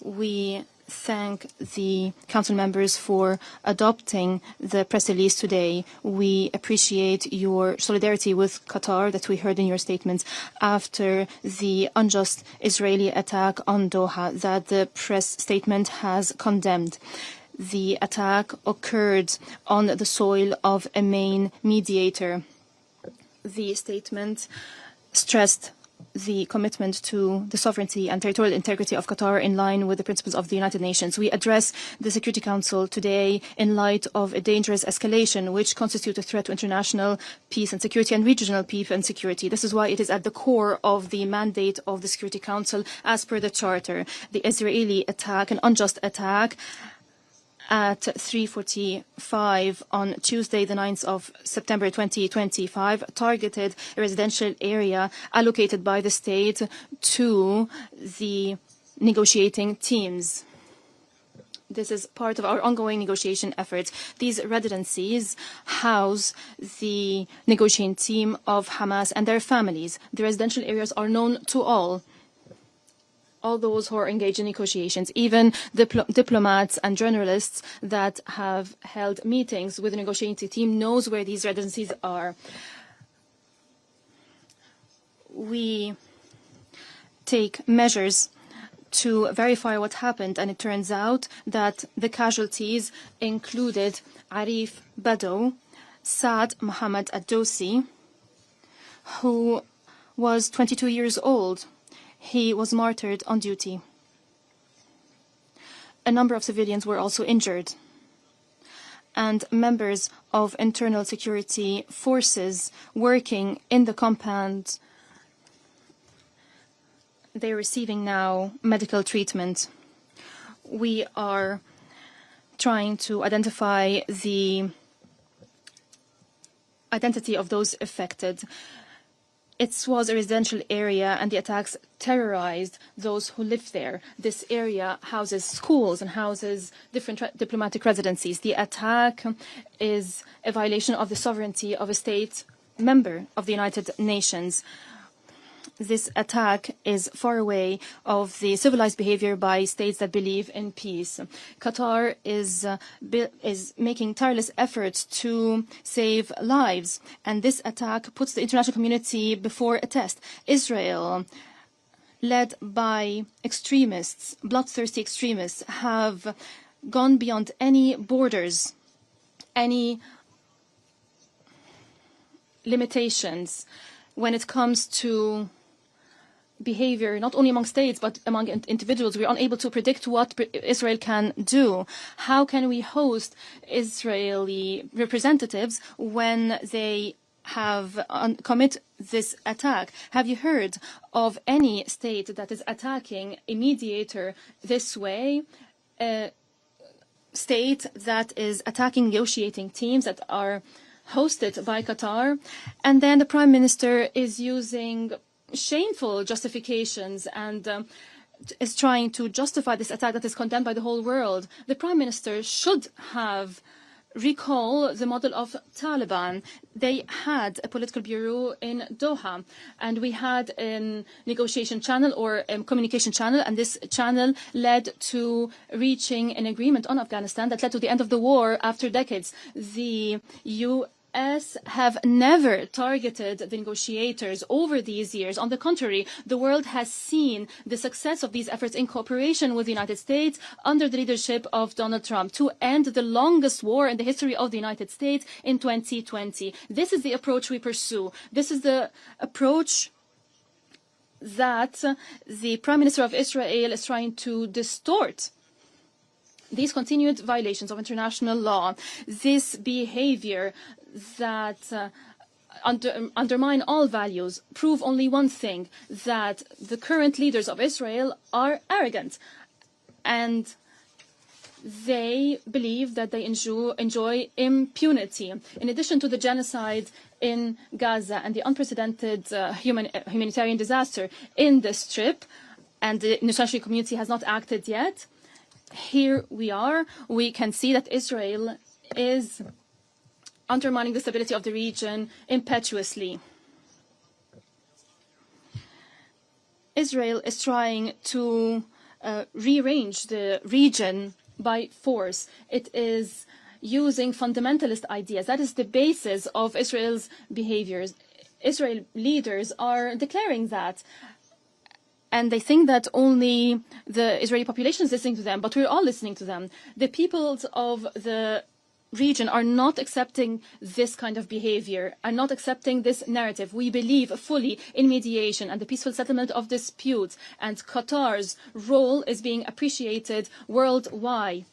We thank the Council members for adopting the press release today. We appreciate your solidarity with Qatar that we heard in your statements after the unjust Israeli attack on Doha that the press statement has condemned. The attack occurred on the soil of a main mediator. The statement stressed the commitment to the sovereignty and territorial integrity of Qatar in line with the principles of the United Nations. We address the Security Council today in light of a dangerous escalation which constitutes a threat to international peace and security and regional peace and security. This is why it is at the core of the mandate of the Security Council as per the Charter. The Israeli attack, an unjust attack, at 3:45 on Tuesday, the 9th of September 2025, targeted a residential area allocated by the state to the negotiating teams. This is part of our ongoing negotiation efforts. These residencies house the negotiating team of Hamas and their families. The residential areas are known to all those who are engaged in negotiations, even diplomats and journalists that have held meetings with the negotiating team knows where these residencies are. We take measures to verify what happened, and it turns out that the casualties included Arif Bado, Saad Mohammed Al-Dosi, who was 22 years old. He was martyred on duty. A number of civilians were also injured, and members of internal security forces working in the compound, they're receiving now medical treatment. We are trying to identify the identity of those affected. It was a residential area, and the attacks terrorized those who live there. This area houses schools and houses different diplomatic residencies. The attack is a violation of the sovereignty of a state member of the United Nations. This attack is far away of the civilized behavior by states that believe in peace. Qatar is making tireless efforts to save lives, and this attack puts the international community before a test. Israel, led by extremists, bloodthirsty extremists, have gone beyond any borders, any limitations when it comes to behavior, not only among states, but among individuals. We are unable to predict what Israel can do. How can we host Israeli representatives when they have commit this attack? Have you heard of any state that is attacking a mediator this way? A state that is attacking negotiating teams that are hosted by Qatar? And then the Prime Minister is using shameful justifications and is trying to justify this attack that is condemned by the whole world. The Prime Minister should have recall the model of Taliban. They had a political bureau in Doha, and we had a negotiation channel or a communication channel, and this channel led to reaching an agreement on Afghanistan that led to the end of the war after decades. The US have never targeted the negotiators over these years. On the contrary, the world has seen the success of these efforts in cooperation with the United States under the leadership of Donald Trump to end the longest war in the history of the United States in 2020. This is the approach we pursue. This is the approach that the Prime Minister of Israel is trying to distort. These continued violations of international law, this behavior that undermine all values, prove only one thing, that the current leaders of Israel are arrogant. And they believe that they enjoy impunity. In addition to the genocide in Gaza and the unprecedented humanitarian disaster in the Strip, and the international community has not acted yet, here we are. We can see that Israel is undermining the stability of the region impetuously. Israel is trying to rearrange the region by force. It is using fundamentalist ideas. That is the basis of Israel's behaviors. Israel leaders are declaring that. And they think that only the Israeli population is listening to them, but we're all listening to them. The peoples of the region are not accepting this kind of behavior, are not accepting this narrative. We believe fully in mediation and the peaceful settlement of disputes, and Qatar's role is being appreciated worldwide.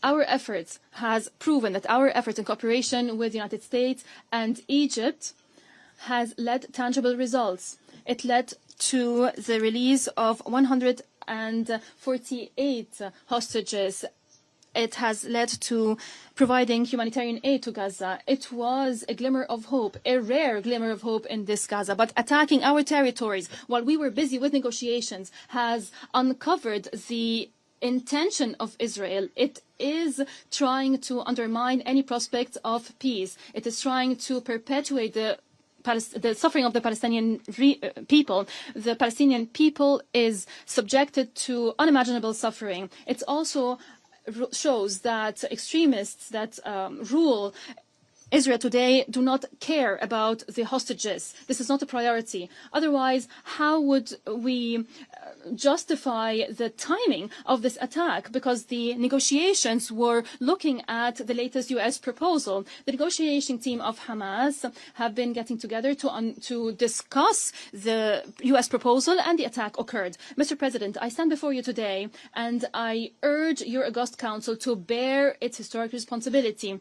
Our efforts has proven that our efforts in cooperation with the United States and Egypt has led tangible results. It led to the release of 148 hostages. It has led to providing humanitarian aid to Gaza. It was a glimmer of hope, a rare glimmer of hope in this Gaza. But attacking our territories while we were busy with negotiations has uncovered the intention of Israel. It is trying to undermine any prospect of peace. It is trying to perpetuate the suffering of the Palestinian people. The Palestinian people is subjected to unimaginable suffering. It also shows that extremists that rule Israel today do not care about the hostages. This is not a priority. Otherwise, how would we justify the timing of this attack? Because the negotiations were looking at the latest U.S. proposal. The negotiating team of Hamas have been getting together to discuss the U.S. proposal, and the attack occurred. Mr. President, I stand before you today and I urge your august council to bear its historic responsibility.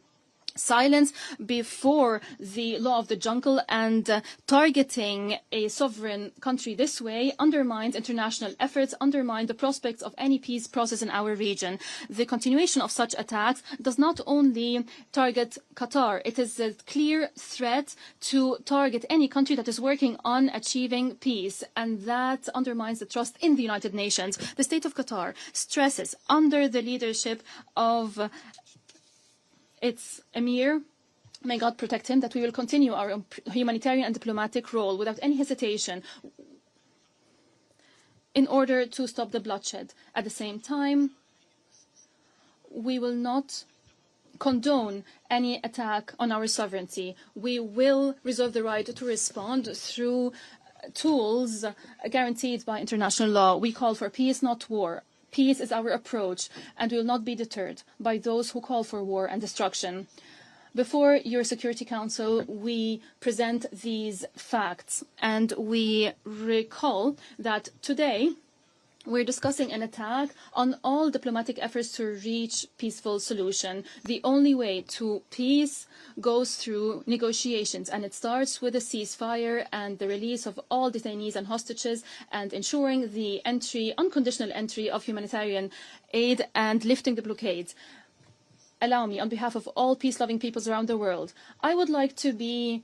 Silence before the law of the jungle and targeting a sovereign country this way undermines international efforts, undermines the prospects of any peace process in our region. The continuation of such attacks does not only target Qatar, it is a clear threat to target any country that is working on achieving peace, and that undermines the trust in the United Nations. The state of Qatar stresses, under the leadership of its emir, may God protect him, that we will continue our humanitarian and diplomatic role without any hesitation in order to stop the bloodshed. At the same time, we will not condone any attack on our sovereignty. We will reserve the right to respond through tools guaranteed by international law. We call for peace, not war. Peace is our approach, and we will not be deterred by those who call for war and destruction. Before your Security Council, we present these facts, and we recall that today we're discussing an attack on all diplomatic efforts to reach peaceful solution. The only way to peace goes through negotiations, and it starts with a ceasefire and the release of all detainees and hostages, and ensuring the unconditional entry of humanitarian aid, and lifting the blockade. Allow me, on behalf of all peace-loving peoples around the world, I would like to be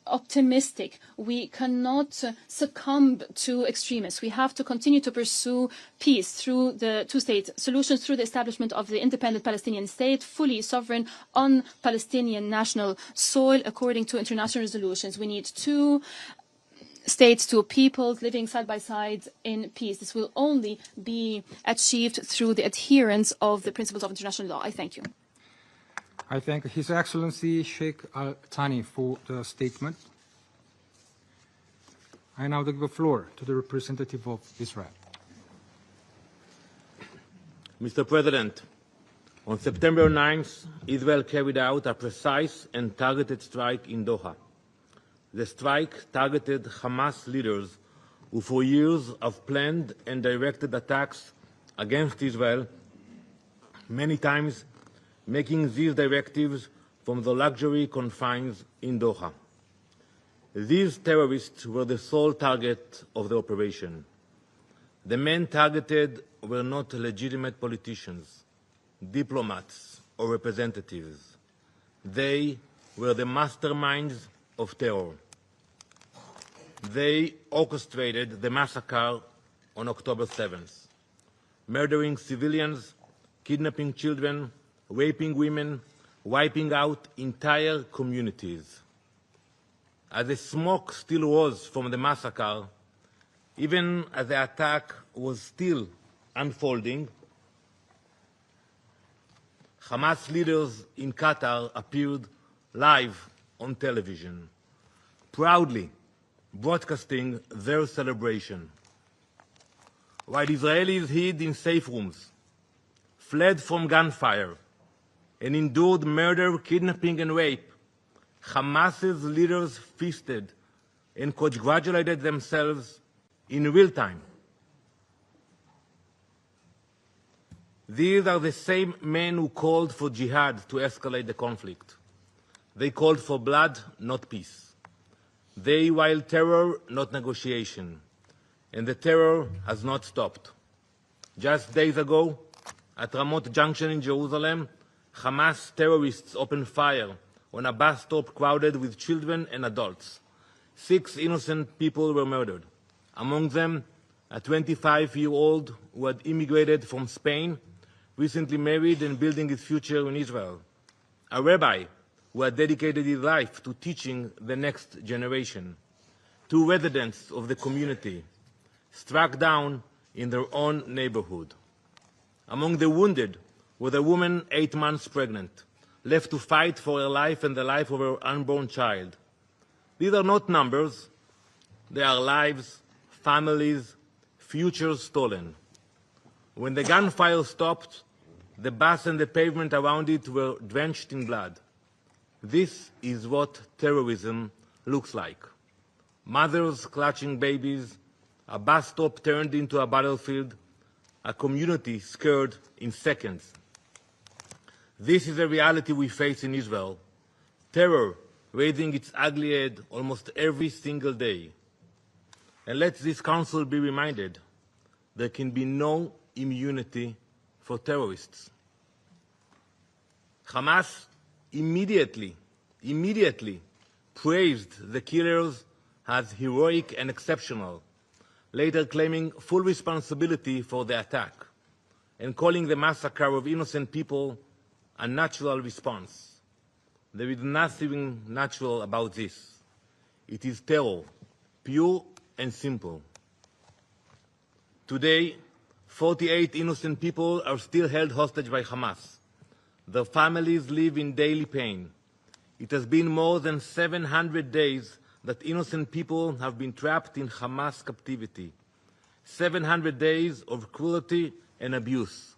optimistic. We cannot succumb to extremists. We have to continue to pursue peace through the two-state solution, through the establishment of the independent Palestinian state, fully sovereign on Palestinian national soil according to international resolutions. We need two states, two peoples living side by side in peace. This will only be achieved through the adherence of the principles of international law. I thank you. I thank His Excellency Sheikh Al-Thani for the statement. I now give the floor to the representative of Israel. Mr. President, on September 9th, Israel carried out a precise and targeted strike in Doha. The strike targeted Hamas leaders who for years have planned and directed attacks against Israel, many times making these directives from the luxury confines in Doha. These terrorists were the sole target of the operation. The men targeted were not legitimate politicians, diplomats, or representatives. They were the masterminds of terror. They orchestrated the massacre on October 7th, murdering civilians, kidnapping children, raping women, wiping out entire communities. As the smoke still rose from the massacre, even as the attack was still unfolding, Hamas leaders in Qatar appeared live on television, proudly broadcasting their celebration. While Israelis hid in safe rooms, fled from gunfire, and endured murder, kidnapping, and rape, Hamas's leaders feasted and congratulated themselves in real time. These are the same men who called for jihad to escalate the conflict. They called for blood, not peace. They wield terror, not negotiation. And the terror has not stopped. Just days ago, at Ramot Junction in Jerusalem, Hamas terrorists opened fire on a bus stop crowded with children and adults. 6 innocent people were murdered, among them a 25-year-old who had immigrated from Spain, recently married and building his future in Israel, a rabbi who had dedicated his life to teaching the next generation, 2 residents of the community, struck down in their own neighborhood. Among the wounded was a woman 8 months pregnant, left to fight for her life and the life of her unborn child. These are not numbers. They are lives, families, futures stolen. When the gunfire stopped, the bus and the pavement around it were drenched in blood. This is what terrorism looks like. Mothers clutching babies, a bus stop turned into a battlefield, a community scared in seconds. This is a reality we face in Israel. Terror raising its ugly head almost every single day. And let this council be reminded, there can be no immunity for terrorists. Hamas immediately praised the killers as heroic and exceptional, later claiming full responsibility for the attack and calling the massacre of innocent people a natural response. There is nothing natural about this. It is terror, pure and simple. Today, 48 innocent people are still held hostage by Hamas. Their families live in daily pain. It has been more than 700 days that innocent people have been trapped in Hamas captivity. 700 days of cruelty and abuse.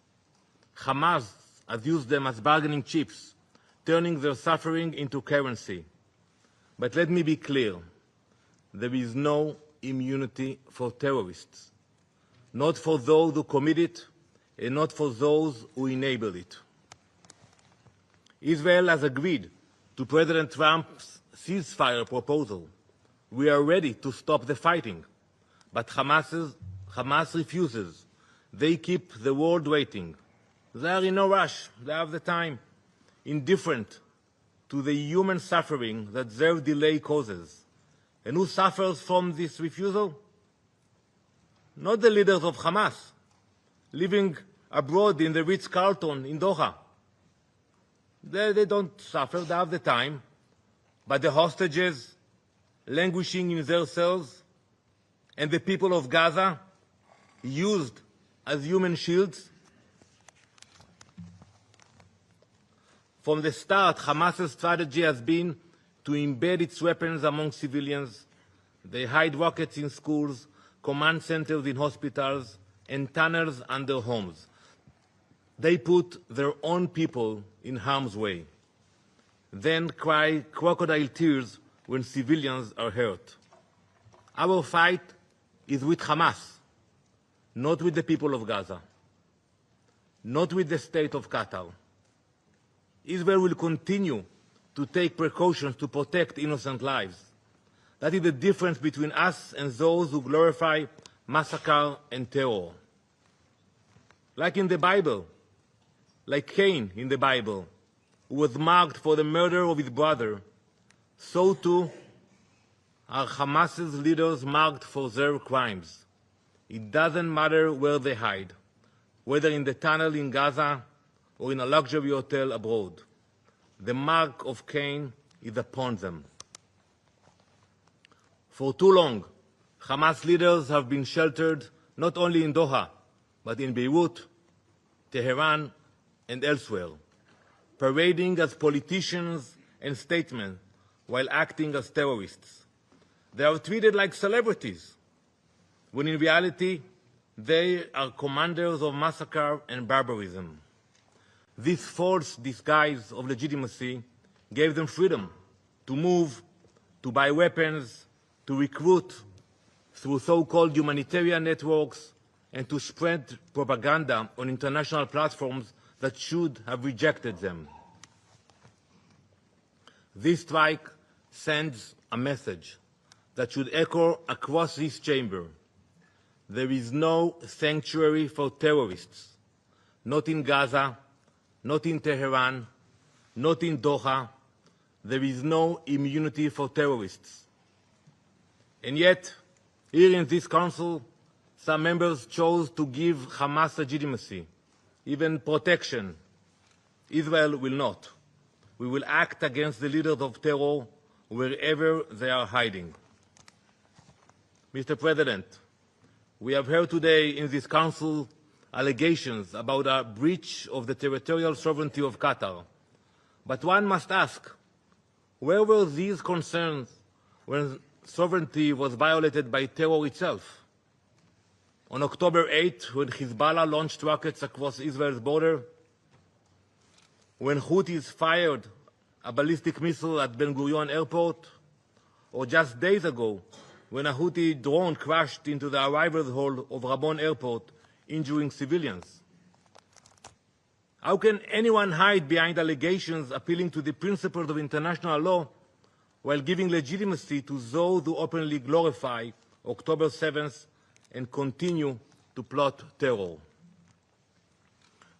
Hamas has used them as bargaining chips, turning their suffering into currency. But let me be clear, there is no immunity for terrorists. Not for those who commit it, and not for those who enable it. Israel has agreed to President Trump's ceasefire proposal. We are ready to stop the fighting, but Hamas refuses. They keep the world waiting. They are in no rush. They have the time. Indifferent to the human suffering that their delay causes. And who suffers from this refusal? Not the leaders of Hamas, living abroad in the Ritz-Carlton in Doha. They don't suffer, they have the time. But the hostages languishing in their cells and the people of Gaza used as human shields. From the start, Hamas's strategy has been to embed its weapons among civilians. They hide rockets in schools, command centers in hospitals, and tunnels under homes. They put their own people in harm's way, then cry crocodile tears when civilians are hurt. Our fight is with Hamas, not with the people of Gaza, not with the state of Qatar. Israel will continue to take precautions to protect innocent lives. That is the difference between us and those who glorify massacre and terror. Like in the Bible, like Cain in the Bible, who was marked for the murder of his brother, so too are Hamas's leaders marked for their crimes. It doesn't matter where they hide, whether in the tunnel in Gaza or in a luxury hotel abroad. The mark of Cain is upon them. For too long, Hamas leaders have been sheltered not only in Doha, but in Beirut, Tehran, and elsewhere, parading as politicians and statesmen while acting as terrorists. They are treated like celebrities, when in reality, they are commanders of massacre and barbarism. This false disguise of legitimacy gave them freedom to move, to buy weapons, to recruit through so-called humanitarian networks, and to spread propaganda on international platforms that should have rejected them. This strike sends a message that should echo across this chamber. There is no sanctuary for terrorists, not in Gaza, not in Tehran, not in Doha. There is no immunity for terrorists. And yet, here in this Council, some members chose to give Hamas legitimacy, even protection. Israel will not. We will act against the leaders of terror wherever they are hiding. Mr. President, we have heard today in this Council allegations about a breach of the territorial sovereignty of Qatar. But one must ask, where were these concerns when sovereignty was violated by terror itself? On October 8, when Hezbollah launched rockets across Israel's border, when Houthis fired a ballistic missile at Ben Gurion airport, or just days ago, when a Houthi drone crashed into the arrivals hall of Rabon airport, injuring civilians. How can anyone hide behind allegations appealing to the principles of international law while giving legitimacy to those who openly glorify October 7th and continue to plot terror?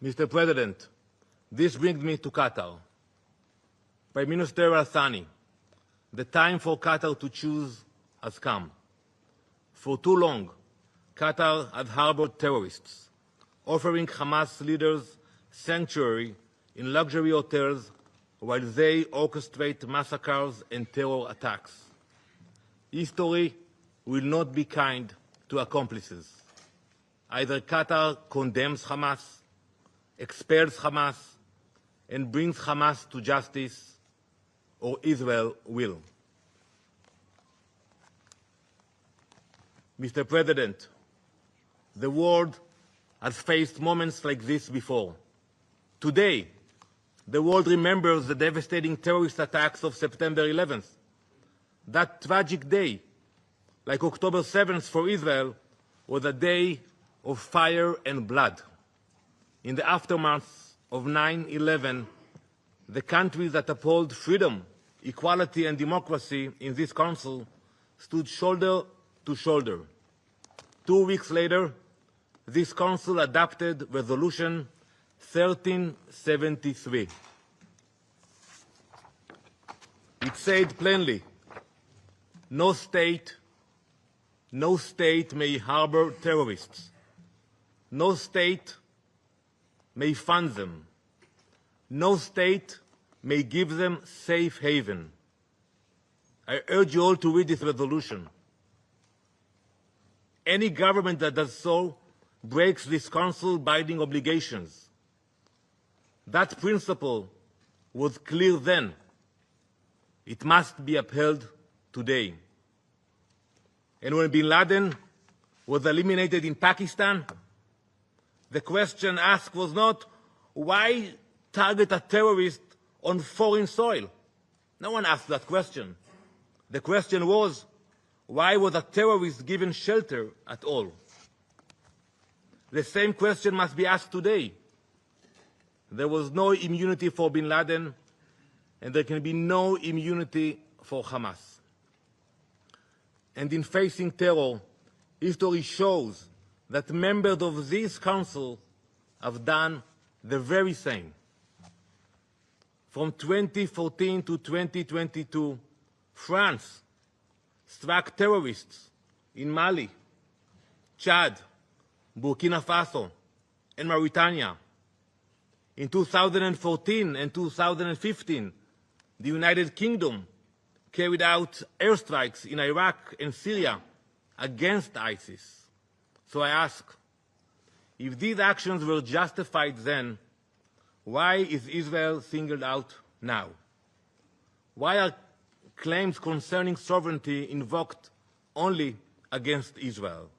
Mr. President, this brings me to Qatar. Prime Minister Al-Thani, the time for Qatar to choose has come. For too long, Qatar has harbored terrorists, offering Hamas leaders sanctuary in luxury hotels while they orchestrate massacres and terror attacks. History will not be kind to accomplices. Either Qatar condemns Hamas, expels Hamas, and brings Hamas to justice, or Israel will. Mr. President, the world has faced moments like this before. Today, the world remembers the devastating terrorist attacks of September 11th. That tragic day, like October 7th for Israel, was a day of fire and blood. In the aftermath of 9/11, the countries that uphold freedom, equality, and democracy in this Council stood shoulder to shoulder. 2 weeks later, this Council adopted Resolution 1373. It said plainly, no state may harbor terrorists. No state may fund them. No state may give them safe haven. I urge you all to read this resolution. Any government that does so breaks this Council binding obligations. That principle was clear then. It must be upheld today. And when bin Laden was eliminated in Pakistan, the question asked was not, why target a terrorist on foreign soil? No one asked that question. The question was, why was a terrorist given shelter at all? The same question must be asked today. There was no immunity for bin Laden, and there can be no immunity for Hamas. And in facing terror, history shows that members of this Council have done the very same. From 2014 to 2022, France struck terrorists in Mali, Chad, Burkina Faso, and Mauritania. In 2014 and 2015, the United Kingdom carried out airstrikes in Iraq and Syria against ISIS. So I ask, if these actions were justified then, why is Israel singled out now? Why are claims concerning sovereignty invoked only against Israel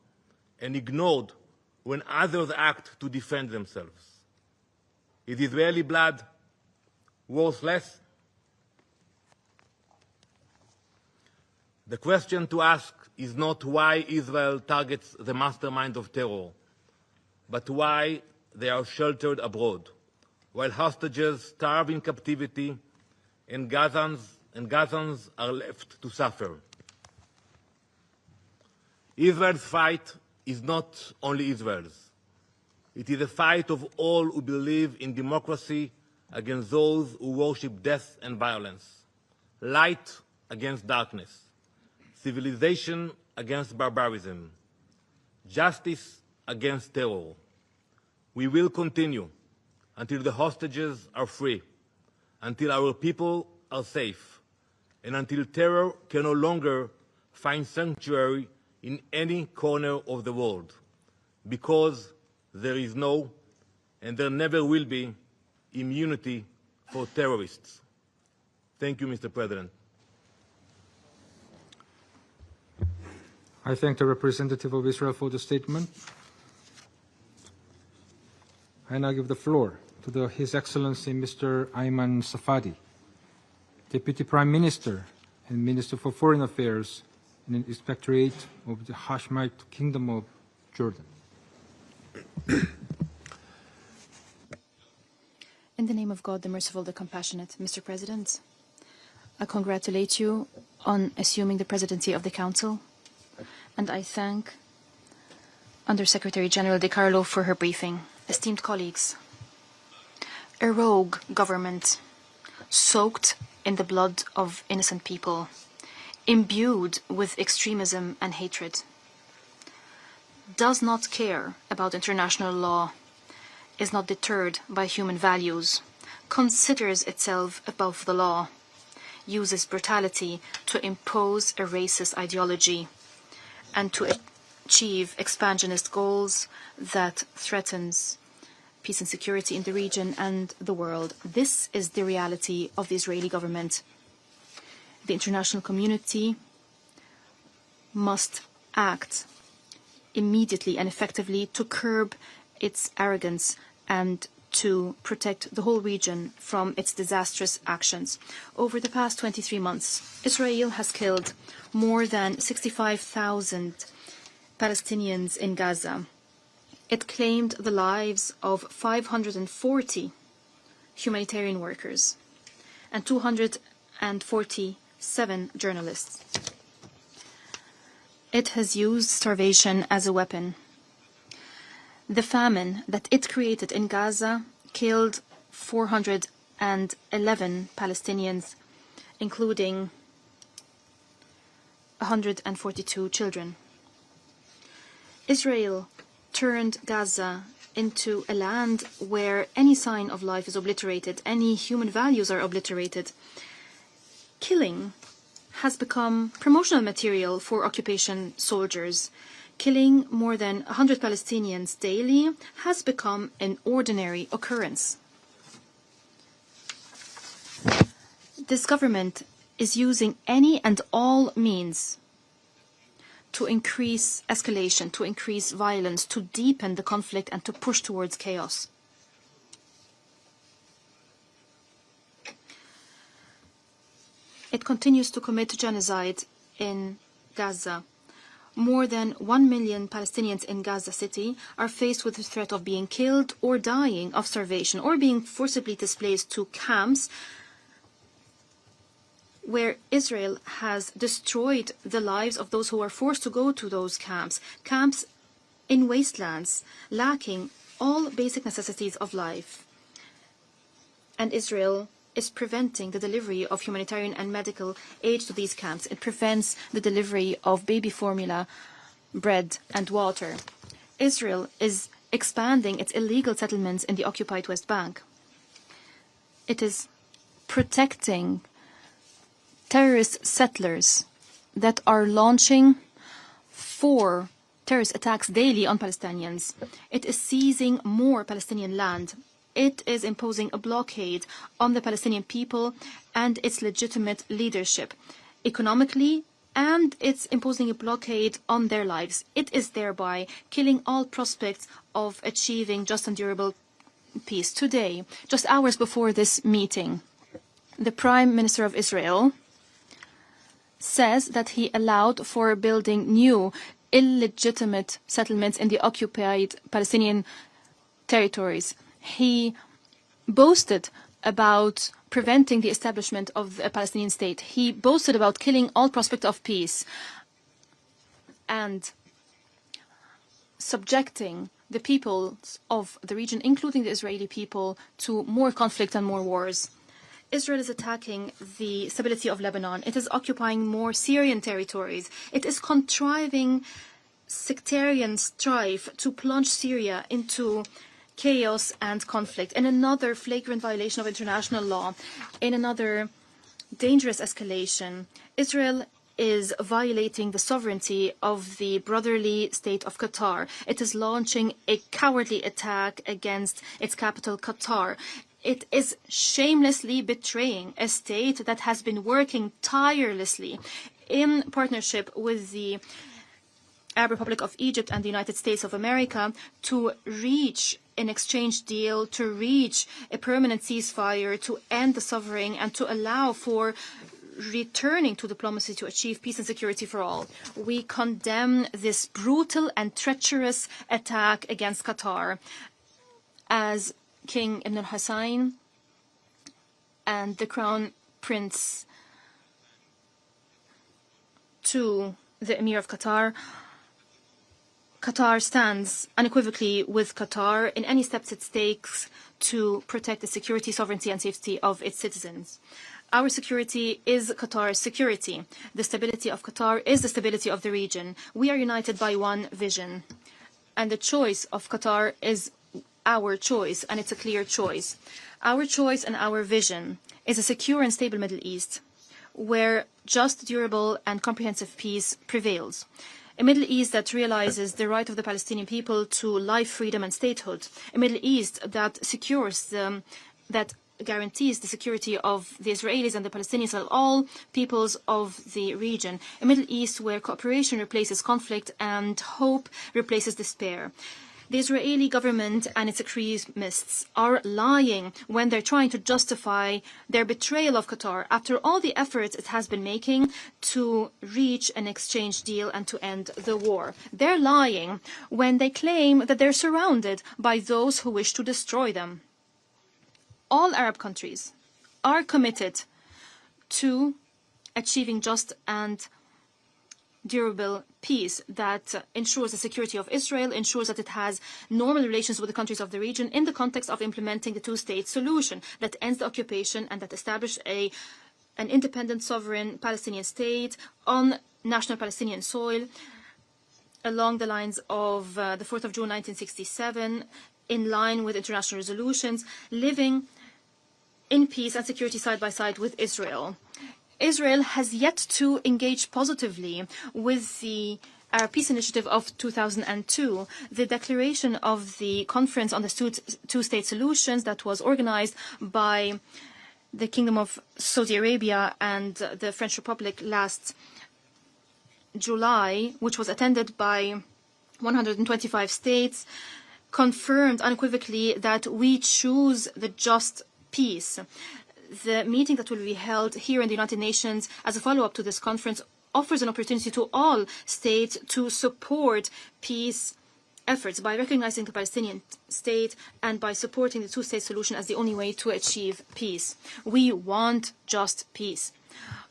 and ignored when others act to defend themselves? Is Israeli blood worth less? The question to ask is not why Israel targets the mastermind of terror, but why they are sheltered abroad, while hostages starve in captivity and Gazans are left to suffer. Israel's fight is not only Israel's. It is a fight of all who believe in democracy against those who worship death and violence, light against darkness, civilization against barbarism, justice against terror. We will continue until the hostages are free, until our people are safe, and until terror can no longer find sanctuary in any corner of the world, because there is no, and there never will be, immunity for terrorists. Thank you, Mr. President. I thank the representative of Israel for the statement. I now give the floor to His Excellency Mr. Ayman Safadi, Deputy Prime Minister and Minister for Foreign Affairs in the Inspectorate of the Hashemite Kingdom of Jordan. In the name of God, the merciful, the compassionate, Mr. President, I congratulate you on assuming the presidency of the Council, and I thank Under-Secretary General De Carlo for her briefing. Esteemed colleagues, a rogue government soaked in the blood of innocent people, imbued with extremism and hatred, does not care about international law, is not deterred by human values, considers itself above the law, uses brutality to impose a racist ideology and to achieve expansionist goals that threatens peace and security in the region and the world. This is the reality of the Israeli government. The international community must act immediately and effectively to curb its arrogance and to protect the whole region from its disastrous actions. Over the past 23 months, Israel has killed more than 65,000 Palestinians in Gaza. It claimed the lives of 540 humanitarian workers and 247 journalists. It has used starvation as a weapon. The famine that it created in Gaza killed 411 Palestinians, including 142 children. Israel turned Gaza into a land where any sign of life is obliterated, any human values are obliterated. Killing has become promotional material for occupation soldiers. Killing more than 100 Palestinians daily has become an ordinary occurrence. This government is using any and all means to increase escalation, to increase violence, to deepen the conflict and to push towards chaos. It continues to commit genocide in Gaza. More than 1 million Palestinians in Gaza City are faced with the threat of being killed or dying of starvation or being forcibly displaced to camps where Israel has destroyed the lives of those who are forced to go to those camps, camps in wastelands, lacking all basic necessities of life. And Israel is preventing the delivery of humanitarian and medical aid to these camps. It prevents the delivery of baby formula, bread, and water. Israel is expanding its illegal settlements in the occupied West Bank. It is protecting terrorist settlers that are launching 4 terrorist attacks daily on Palestinians. It is seizing more Palestinian land. It is imposing a blockade on the Palestinian people and its legitimate leadership economically, and it's imposing a blockade on their lives. It is thereby killing all prospects of achieving just and durable peace. Today, just hours before this meeting, the Prime Minister of Israel says that he allowed for building new illegitimate settlements in the occupied Palestinian territories. He boasted about preventing the establishment of a Palestinian state. He boasted about killing all prospect of peace and subjecting the peoples of the region, including the Israeli people, to more conflict and more wars. Israel is attacking the stability of Lebanon. It is occupying more Syrian territories. It is contriving sectarian strife to plunge Syria into chaos and conflict, in another flagrant violation of international law, in another dangerous escalation. Israel is violating the sovereignty of the brotherly state of Qatar. It is launching a cowardly attack against its capital, Qatar. It is shamelessly betraying a state that has been working tirelessly in partnership with the Arab Republic of Egypt and the United States of America to reach an exchange deal, to reach a permanent ceasefire, to end the suffering, and to allow for returning to diplomacy to achieve peace and security for all. We condemn this brutal and treacherous attack against Qatar, as King Ibn al-Hussein and the Crown Prince to the Emir of Qatar. Qatar stands unequivocally with Qatar in any steps it takes to protect the security, sovereignty, and safety of its citizens. Our security is Qatar's security. The stability of Qatar is the stability of the region. We are united by one vision. And the choice of Qatar is our choice, and it's a clear choice. Our choice and our vision is a secure and stable Middle East, where just, durable, and comprehensive peace prevails. A Middle East that realizes the right of the Palestinian people to life, freedom, and statehood. A Middle East that that guarantees the security of the Israelis and the Palestinians and all peoples of the region. A Middle East where cooperation replaces conflict and hope replaces despair. The Israeli government and its extremists are lying when they're trying to justify their betrayal of Qatar after all the efforts it has been making to reach an exchange deal and to end the war. They're lying when they claim that they're surrounded by those who wish to destroy them. All Arab countries are committed to achieving just and durable peace that ensures the security of Israel, ensures that it has normal relations with the countries of the region in the context of implementing the two-state solution that ends the occupation and that establishes an independent, sovereign Palestinian state on national Palestinian soil along the lines of the 4th of June 1967, in line with international resolutions, living in peace and security side by side with Israel. Israel has yet to engage positively with the Arab Peace Initiative of 2002, the declaration of the Conference on the Two-State Solutions that was organized by the Kingdom of Saudi Arabia and the French Republic last July, which was attended by 125 states, confirmed unequivocally that we choose the just peace. The meeting that will be held here in the United Nations as a follow-up to this conference offers an opportunity to all states to support peace efforts by recognizing the Palestinian state and by supporting the two-state solution as the only way to achieve peace. We want just peace.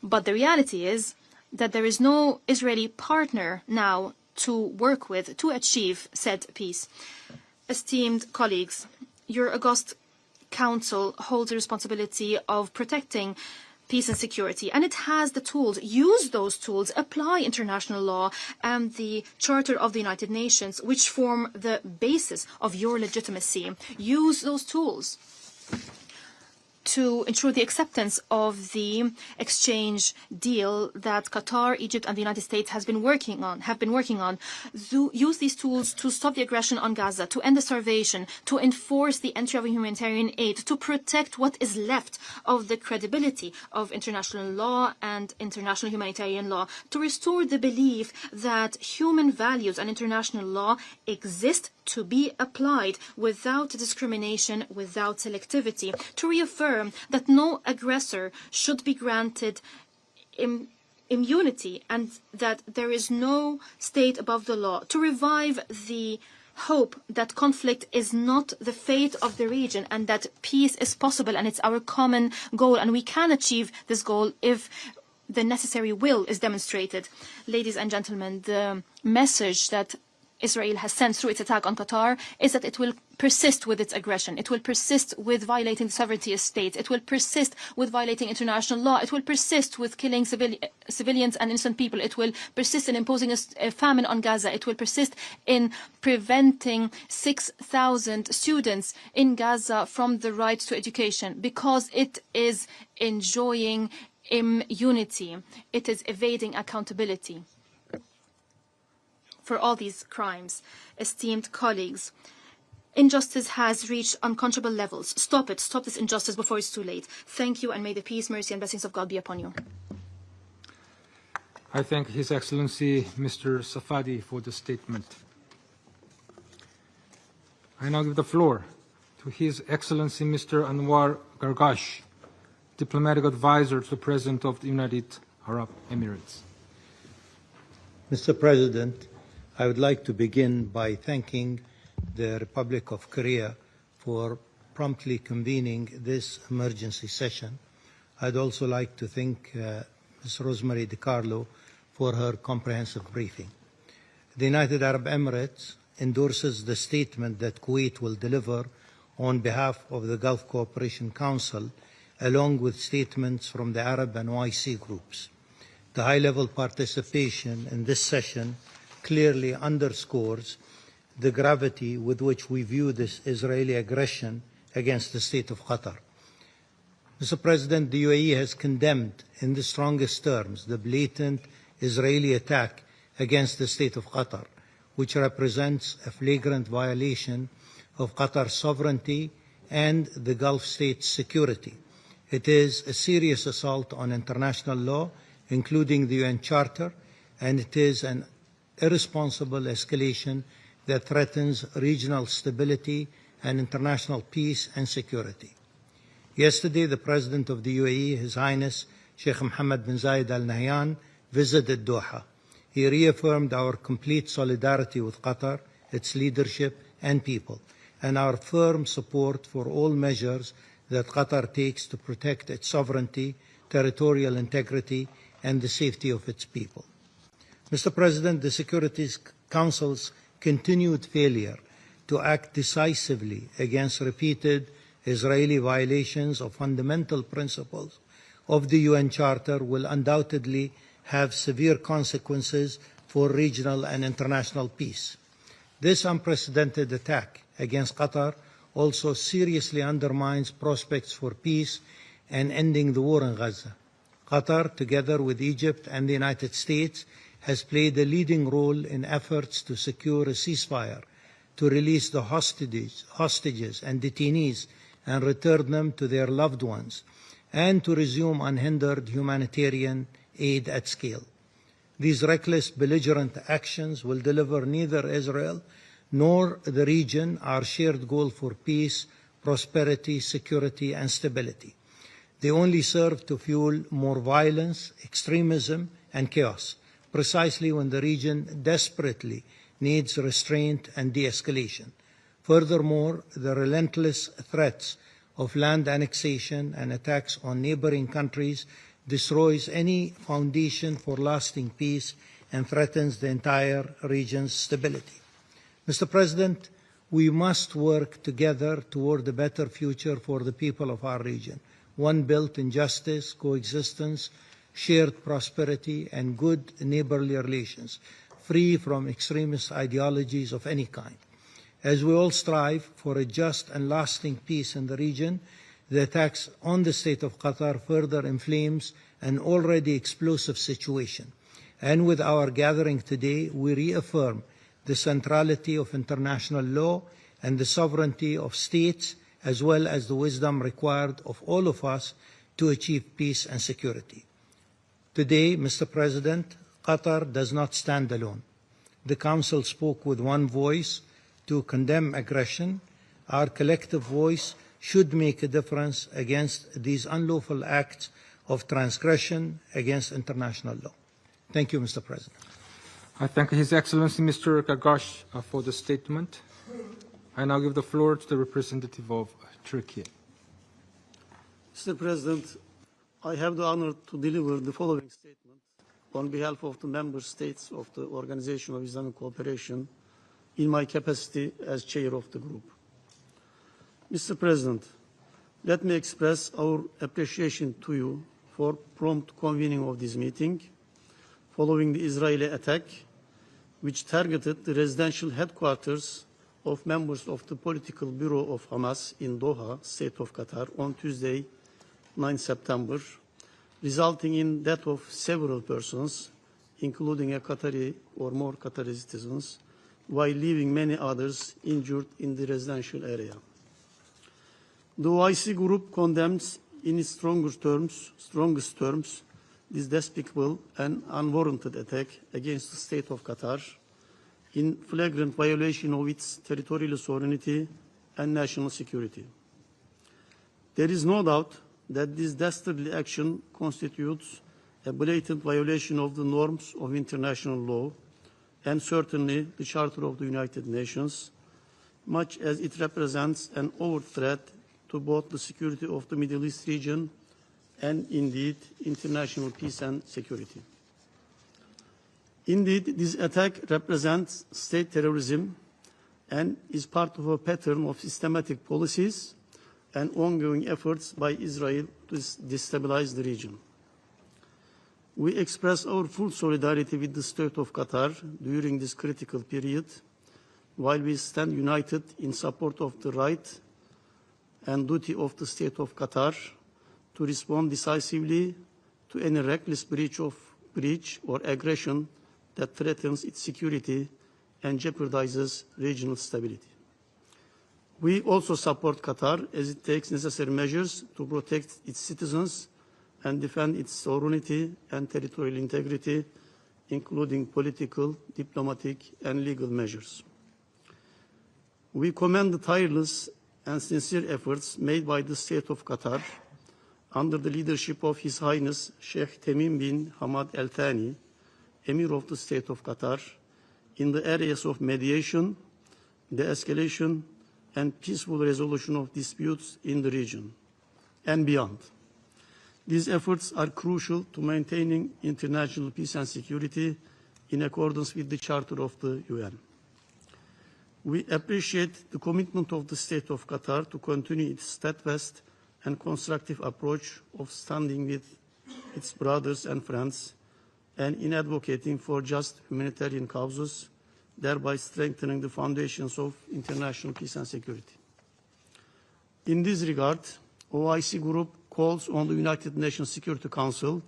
But the reality is that there is no Israeli partner now to work with to achieve said peace. Esteemed colleagues, your august Council holds the responsibility of protecting peace and security, and it has the tools. Use those tools, apply international law and the Charter of the United Nations, which form the basis of your legitimacy. Use those tools. to ensure the acceptance of the exchange deal that Qatar, Egypt, and the United States have been working on, to use these tools to stop the aggression on Gaza, to end the starvation, to enforce the entry of humanitarian aid, to protect what is left of the credibility of international law and international humanitarian law, to restore the belief that human values and international law exist to be applied without discrimination, without selectivity, to reaffirm that no aggressor should be granted immunity and that there is no state above the law, to revive the hope that conflict is not the fate of the region and that peace is possible and it's our common goal and we can achieve this goal if the necessary will is demonstrated. Ladies and gentlemen, the message that Israel has sent through its attack on Qatar is that it will persist with its aggression. It will persist with violating the sovereignty of states. It will persist with violating international law. It will persist with killing civilians and innocent people. It will persist in imposing a famine on Gaza. It will persist in preventing 6,000 students in Gaza from the right to education because it is enjoying immunity. It is evading accountability for all these crimes. Esteemed colleagues, injustice has reached unconscionable levels. Stop it. Stop this injustice before it's too late. Thank you, and may the peace, mercy, and blessings of God be upon you. I thank His Excellency Mr. Safadi for the statement. I now give the floor to His Excellency Mr. Anwar Gargash, Diplomatic Advisor to the President of the United Arab Emirates. Mr. President, I would like to begin by thanking the Republic of Korea for promptly convening this emergency session. I'd also like to thank Ms. Rosemary DiCarlo for her comprehensive briefing. The United Arab Emirates endorses the statement that Kuwait will deliver on behalf of the Gulf Cooperation Council, along with statements from the Arab and OIC groups. The high-level participation in this session clearly underscores the gravity with which we view this Israeli aggression against the state of Qatar. Mr. President, the UAE has condemned in the strongest terms the blatant Israeli attack against the state of Qatar, which represents a flagrant violation of Qatar's sovereignty and the Gulf state's security. It is a serious assault on international law, including the UN Charter, and it is an irresponsible escalation that threatens regional stability and international peace and security. Yesterday, the President of the UAE, His Highness Sheikh Mohammed bin Zayed Al Nahyan, visited Doha. He reaffirmed our complete solidarity with Qatar, its leadership and people, and our firm support for all measures that Qatar takes to protect its sovereignty, territorial integrity, and the safety of its people. Mr. President, the Security Council's continued failure to act decisively against repeated Israeli violations of fundamental principles of the UN Charter will undoubtedly have severe consequences for regional and international peace. This unprecedented attack against Qatar also seriously undermines prospects for peace and ending the war in Gaza. Qatar, together with Egypt and the United States, has played a leading role in efforts to secure a ceasefire, to release the hostages and detainees and return them to their loved ones, and to resume unhindered humanitarian aid at scale. These reckless, belligerent actions will deliver neither Israel nor the region our shared goal for peace, prosperity, security, and stability. They only serve to fuel more violence, extremism, and chaos, precisely when the region desperately needs restraint and de-escalation. Furthermore, the relentless threats of land annexation and attacks on neighboring countries destroys any foundation for lasting peace and threatens the entire region's stability. Mr. President, we must work together toward a better future for the people of our region, one built in justice, coexistence, shared prosperity, and good neighborly relations, free from extremist ideologies of any kind. As we all strive for a just and lasting peace in the region, the attacks on the state of Qatar further inflames an already explosive situation. And with our gathering today, we reaffirm the centrality of international law and the sovereignty of states, as well as the wisdom required of all of us to achieve peace and security. Today, Mr. President, Qatar does not stand alone. The Council spoke with one voice to condemn aggression. Our collective voice should make a difference against these unlawful acts of transgression against international law. Thank you, Mr. President. I thank His Excellency Mr. Gagash for the statement. I now give the floor to the representative of Turkey. Mr. President, I have the honor to deliver the following statement on behalf of the member states of the Organization of Islamic Cooperation in my capacity as chair of the group. Mr. President, let me express our appreciation to you for prompt convening of this meeting following the Israeli attack, which targeted the residential headquarters of members of the political bureau of Hamas in Doha, State of Qatar, on Tuesday, 9 September, resulting in death of several persons, including a Qatari or more Qatari citizens, while leaving many others injured in the residential area. The OIC group condemns in its strongest terms this despicable and unwarranted attack against the State of Qatar in flagrant violation of its territorial sovereignty and national security. There is no doubt that this dastardly action constitutes a blatant violation of the norms of international law and certainly the Charter of the United Nations, much as it represents an overt threat to both the security of the Middle East region and indeed international peace and security. Indeed, this attack represents state terrorism and is part of a pattern of systematic policies and ongoing efforts by Israel to destabilize the region. We express our full solidarity with the State of Qatar during this critical period, while we stand united in support of the right and duty of the State of Qatar to respond decisively to any reckless breach or aggression that threatens its security and jeopardizes regional stability. We also support Qatar as it takes necessary measures to protect its citizens and defend its sovereignty and territorial integrity, including political, diplomatic, and legal measures. We commend the tireless and sincere efforts made by the State of Qatar under the leadership of His Highness Sheikh Tamim bin Hamad Al-Thani, Emir of the State of Qatar, in the areas of mediation, de-escalation, and peaceful resolution of disputes in the region and beyond. These efforts are crucial to maintaining international peace and security in accordance with the Charter of the UN. We appreciate the commitment of the State of Qatar to continue its steadfast and constructive approach of standing with its brothers and friends and in advocating for just humanitarian causes, thereby strengthening the foundations of international peace and security. In this regard, OIC Group calls on the United Nations Security Council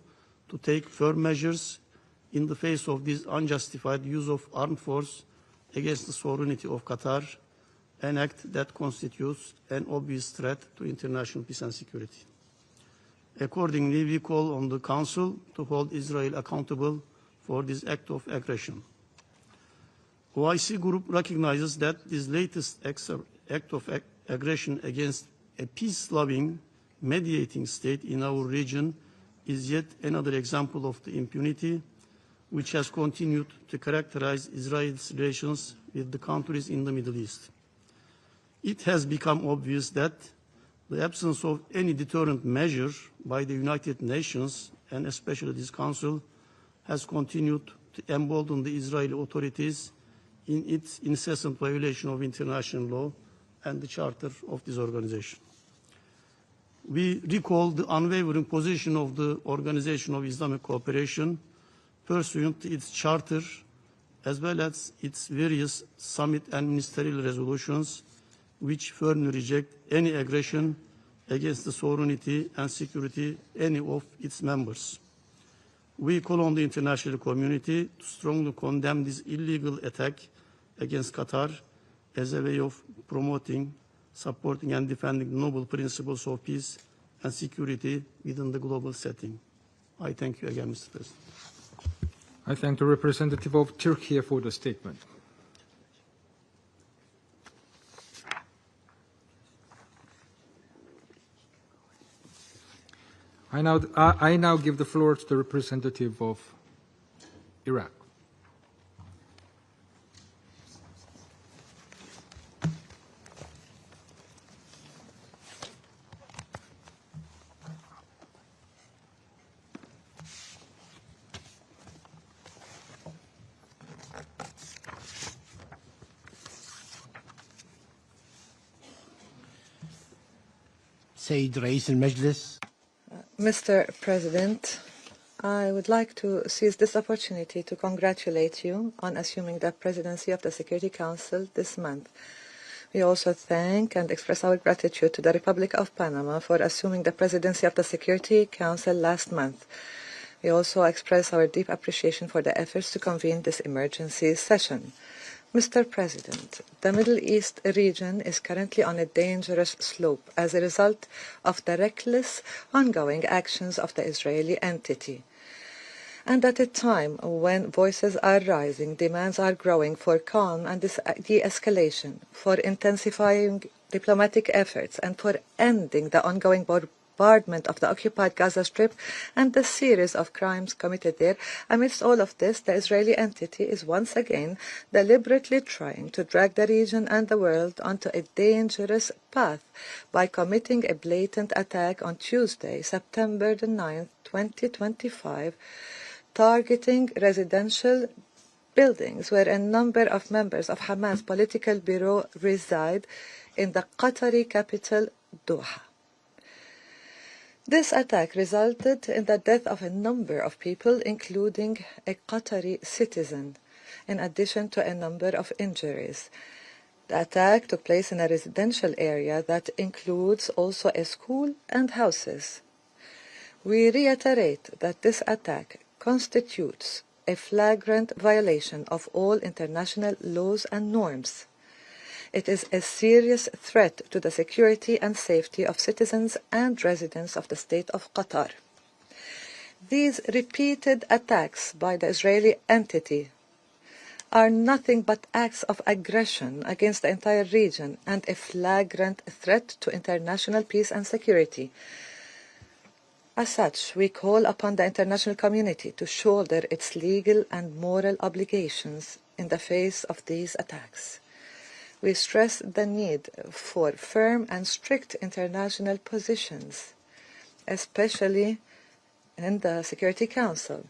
to take firm measures in the face of this unjustified use of armed force against the sovereignty of Qatar, an act that constitutes an obvious threat to international peace and security. Accordingly, we call on the Council to hold Israel accountable for this act of aggression. OIC Group recognizes that this latest act of aggression against a peace-loving, mediating state in our region is yet another example of the impunity which has continued to characterize Israel's relations with the countries in the Middle East. It has become obvious that the absence of any deterrent measure by the United Nations, and especially this Council, has continued to embolden the Israeli authorities in its incessant violation of international law and the charter of this organization. We recall the unwavering position of the Organization of Islamic Cooperation pursuant to its charter, as well as its various summit and ministerial resolutions, which firmly reject any aggression against the sovereignty and security of any of its members. We call on the international community to strongly condemn this illegal attack against Qatar as a way of promoting, supporting and defending noble principles of peace and security within the global setting. I thank you again, Mr. President. I thank the representative of Turkey for the statement. I now give the floor to the representative of Iraq. سيد رئيس المجلس. Mr. President, I would like to seize this opportunity to congratulate you on assuming the presidency of the Security Council this month. We also thank and express our gratitude to the Republic of Panama for assuming the presidency of the Security Council last month. We also express our deep appreciation for the efforts to convene this emergency session. Mr. President, the Middle East region is currently on a dangerous slope as a result of the reckless, ongoing actions of the Israeli entity. And at a time when voices are rising, demands are growing for calm and de-escalation, for intensifying diplomatic efforts, and for ending the ongoing bombardment of the occupied Gaza Strip and the series of crimes committed there. Amidst all of this, the Israeli entity is once again deliberately trying to drag the region and the world onto a dangerous path by committing a blatant attack on Tuesday, September the 9th, 2025, targeting residential buildings where a number of members of Hamas political bureau reside in the Qatari capital, Doha. This attack resulted in the death of a number of people, including a Qatari citizen, in addition to a number of injuries. The attack took place in a residential area that includes also a school and houses. We reiterate that this attack constitutes a flagrant violation of all international laws and norms. It is a serious threat to the security and safety of citizens and residents of the state of Qatar. These repeated attacks by the Israeli entity are nothing but acts of aggression against the entire region and a flagrant threat to international peace and security. As such, we call upon the international community to shoulder its legal and moral obligations in the face of these attacks. We stress the need for firm and strict international positions, especially in the Security Council.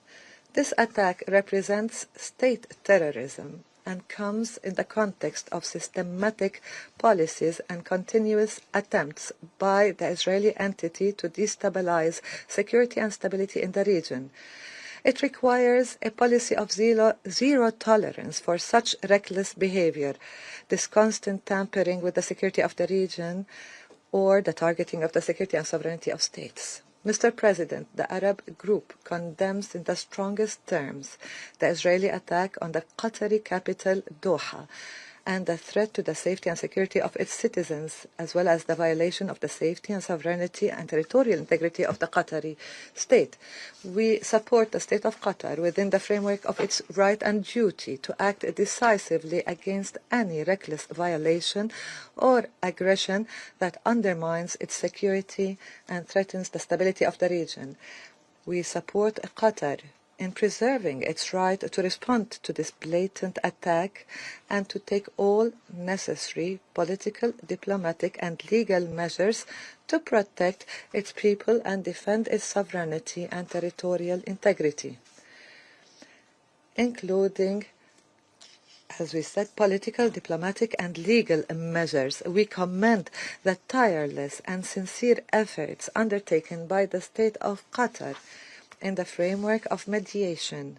This attack represents state terrorism and comes in the context of systematic policies and continuous attempts by the Israeli entity to destabilize security and stability in the region. It requires a policy of zero tolerance for such reckless behavior, this constant tampering with the security of the region, or the targeting of the security and sovereignty of states. Mr. President, the Arab group condemns in the strongest terms the Israeli attack on the Qatari capital, Doha, and the threat to the safety and security of its citizens, as well as the violation of the safety and sovereignty and territorial integrity of the Qatari state. We support the state of Qatar within the framework of its right and duty to act decisively against any reckless violation or aggression that undermines its security and threatens the stability of the region. We support Qatar in preserving its right to respond to this blatant attack and to take all necessary political, diplomatic and legal measures to protect its people and defend its sovereignty and territorial integrity, including, as we said, political, diplomatic and legal measures. We commend the tireless and sincere efforts undertaken by the state of Qatar in the framework of mediation,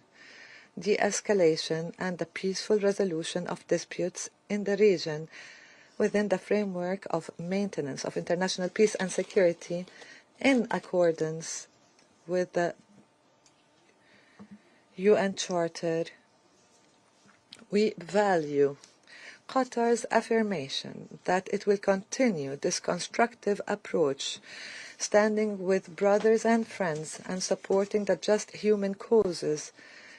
de-escalation and the peaceful resolution of disputes in the region, within the framework of maintenance of international peace and security in accordance with the UN Charter. We value Qatar's affirmation that it will continue this constructive approach, standing with brothers and friends and supporting the just human causes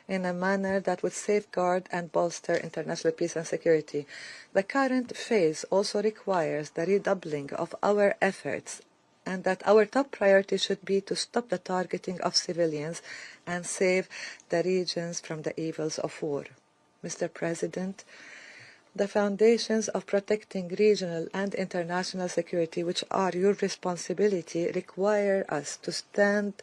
in a manner that would safeguard and bolster international peace and security. The current phase also requires the redoubling of our efforts, and that our top priority should be to stop the targeting of civilians and save the regions from the evils of war. Mr. President, the foundations of protecting regional and international security, which are your responsibility, require us to stand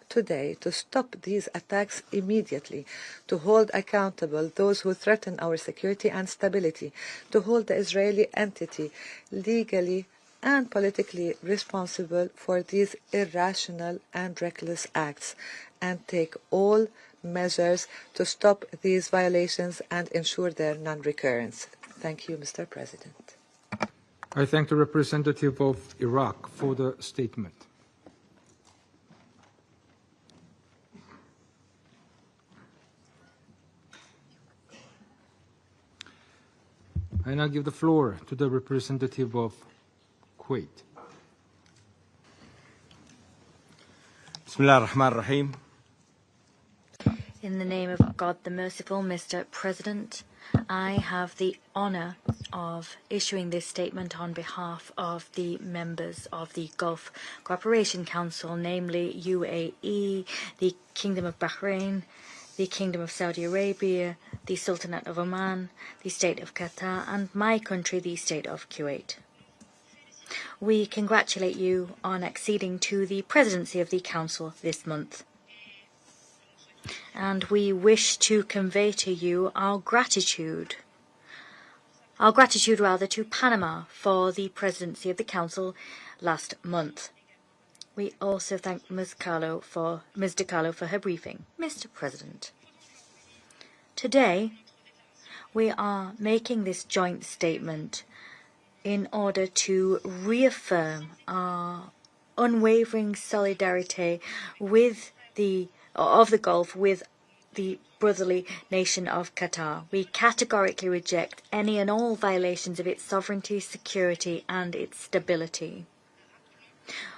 today to stop these attacks immediately, to hold accountable those who threaten our security and stability, to hold the Israeli entity legally and politically responsible for these irrational and reckless acts, and take all measures to stop these violations and ensure their non-recurrence. Thank you, Mr. President. I thank the representative of Iraq for the statement. I now give the floor to the representative of Kuwait. Bismillah ar-Rahman ar-Rahim. In the name of God the Merciful, Mr. President, I have the honour of issuing this statement on behalf of the members of the Gulf Cooperation Council, namely UAE, the Kingdom of Bahrain, the Kingdom of Saudi Arabia, the Sultanate of Oman, the State of Qatar, and my country, the State of Kuwait. We congratulate you on acceding to the presidency of the Council this month. And we wish to convey to you our gratitude to Panama for the presidency of the Council last month. We also thank Ms. DiCarlo for her briefing. Mr. President, today we are making this joint statement in order to reaffirm our unwavering solidarity of the Gulf with the brotherly nation of Qatar. We categorically reject any and all violations of its sovereignty, security, and its stability.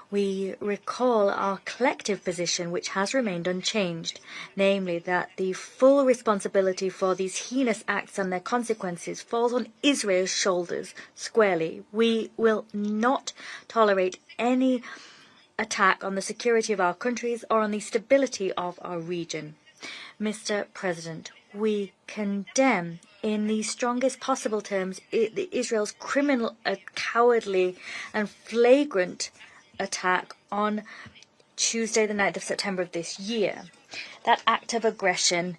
We recall our collective position, which has remained unchanged, namely that the full responsibility for these heinous acts and their consequences falls on Israel's shoulders squarely. We will not tolerate any attack on the security of our countries or on the stability of our region. Mr. President, we condemn in the strongest possible terms Israel's criminal, cowardly and flagrant attack on Tuesday the 9th of September of this year. That act of aggression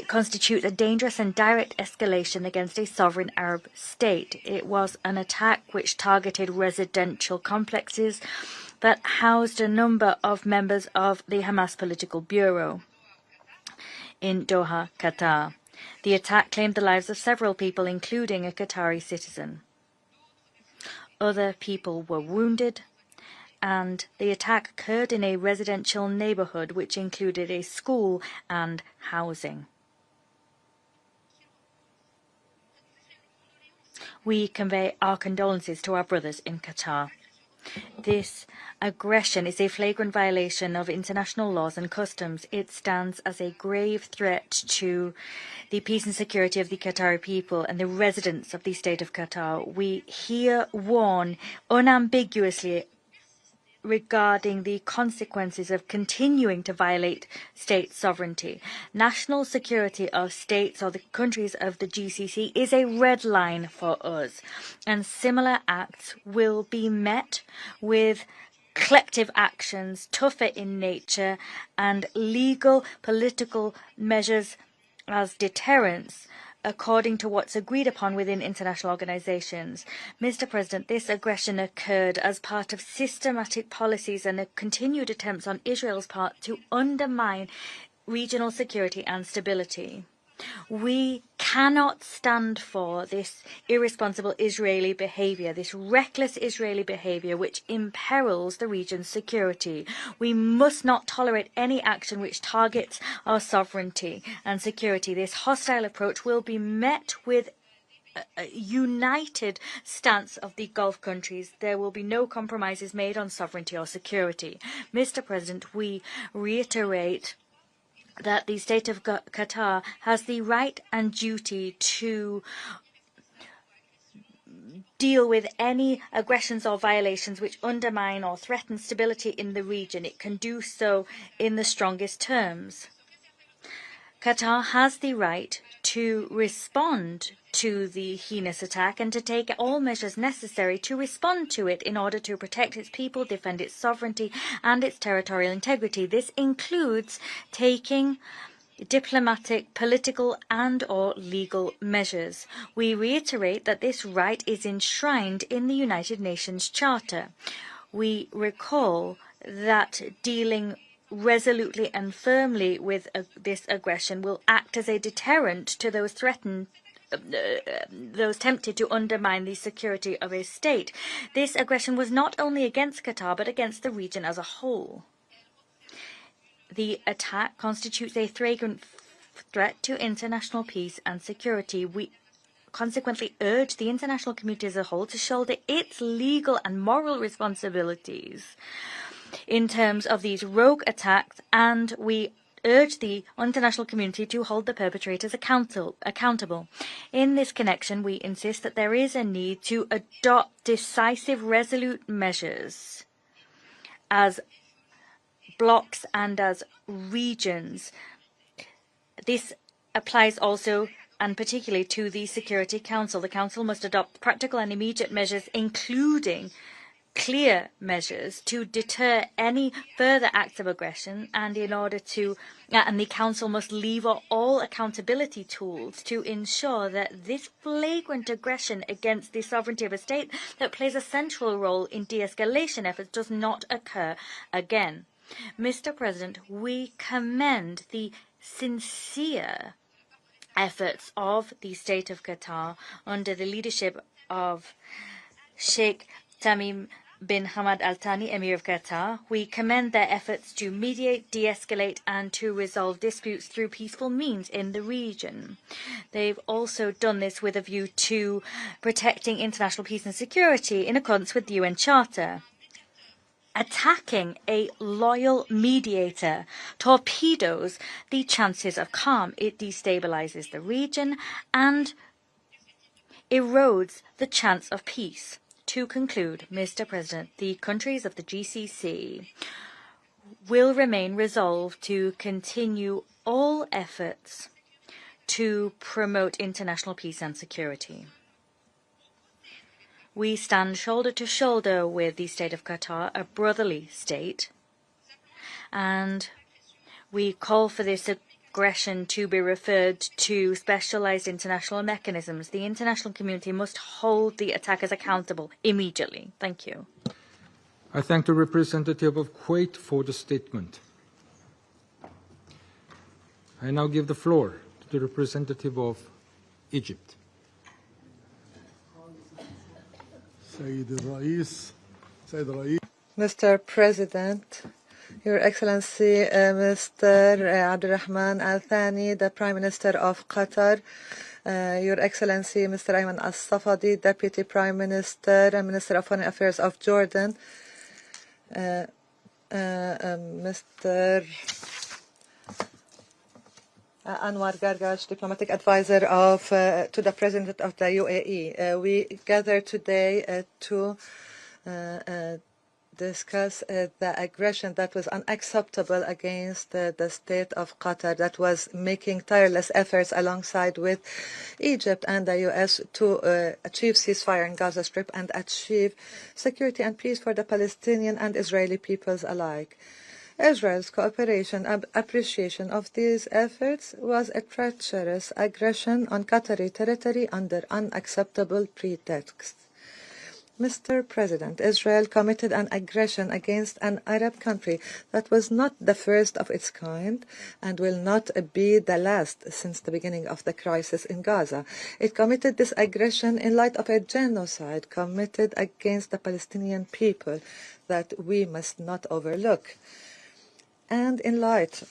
constitutes a dangerous and direct escalation against a sovereign Arab state. It was an attack which targeted residential complexes that housed a number of members of the Hamas political bureau in Doha, Qatar. The attack claimed the lives of several people, including a Qatari citizen. Other people were wounded, and the attack occurred in a residential neighborhood which included a school and housing. We convey our condolences to our brothers in Qatar. This aggression is a flagrant violation of international laws and customs. It stands as a grave threat to the peace and security of the Qatari people and the residents of the State of Qatar. We here warn unambiguously regarding the consequences of continuing to violate state sovereignty. National security of states or the countries of the GCC is a red line for us, and similar acts will be met with collective actions, tougher in nature, and legal political measures as deterrents, according to what's agreed upon within international organizations. Mr. President, this aggression occurred as part of systematic policies and continued attempts on Israel's part to undermine regional security and stability. We cannot stand for this irresponsible Israeli behavior, this reckless Israeli behavior which imperils the region's security. We must not tolerate any action which targets our sovereignty and security. This hostile approach will be met with a united stance of the Gulf countries. There will be no compromises made on sovereignty or security. Mr. President, we reiterate that the state of Qatar has the right and duty to deal with any aggressions or violations which undermine or threaten stability in the region. It can do so in the strongest terms. Qatar has the right to respond to the heinous attack and to take all measures necessary to respond to it in order to protect its people, defend its sovereignty and its territorial integrity. This includes taking diplomatic, political and/or legal measures. We reiterate that this right is enshrined in the United Nations Charter. We recall that dealing resolutely and firmly with this aggression will act as a deterrent to those tempted to undermine the security of a state. This aggression was not only against Qatar but against the region as a whole. The attack constitutes a flagrant threat to international peace and security. We consequently urge the international community as a whole to shoulder its legal and moral responsibilities in terms of these rogue attacks, and we urge the international community to hold the perpetrators accountable. In this connection, we insist that there is a need to adopt decisive, resolute measures as blocks and as regions. This applies also and particularly to the Security Council. The Council must adopt practical and immediate measures, including clear measures to deter any further acts of aggression, and the Council must lever all accountability tools to ensure that this flagrant aggression against the sovereignty of a state that plays a central role in de-escalation efforts does not occur again. Mr. President, we commend the sincere efforts of the State of Qatar under the leadership of Sheikh bin Mohammed Al-Thani, Emir of Qatar. We commend their efforts to mediate, de-escalate and to resolve disputes through peaceful means in the region. They've also done this with a view to protecting international peace and security in accordance with the UN Charter. Attacking a loyal mediator torpedoes the chances of calm. It destabilizes the region and erodes the chance of peace. To conclude, Mr. President, the countries of the GCC will remain resolved to continue all efforts to promote international peace and security. We stand shoulder to shoulder with the State of Qatar, a brotherly state, and we call for this aggression to be referred to specialized international mechanisms. The international community must hold the attackers accountable immediately. Thank you. I thank the representative of Kuwait for the statement. I now give the floor to the representative of Egypt. Mr. President, Your Excellency, Mr. Abdulrahman Al-Thani, the Prime Minister of Qatar, Your Excellency, Mr. Ayman Al-Safadi, Deputy Prime Minister and Minister of Foreign Affairs of Jordan, Mr. Anwar Gargash, Diplomatic Advisor to the President of the UAE. We gather today to discuss the aggression that was unacceptable against the state of Qatar, that was making tireless efforts alongside with Egypt and the US to achieve ceasefire in Gaza Strip and achieve security and peace for the Palestinian and Israeli peoples alike. Israel's cooperation and appreciation of these efforts was a treacherous aggression on Qatari territory under unacceptable pretexts. Mr. President, Israel committed an aggression against an Arab country that was not the first of its kind and will not be the last since the beginning of the crisis in Gaza. It committed this aggression in light of a genocide committed against the Palestinian people that we must not overlook, and in light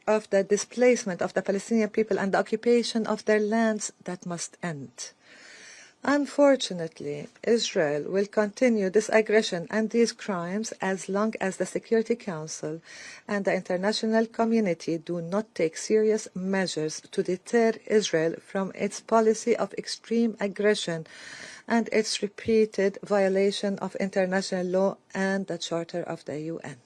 of the displacement of the Palestinian people and the occupation of their lands that must end. Unfortunately, Israel will continue this aggression and these crimes as long as the Security Council and the international community do not take serious measures to deter Israel from its policy of extreme aggression and its repeated violation of international law and the Charter of the UN.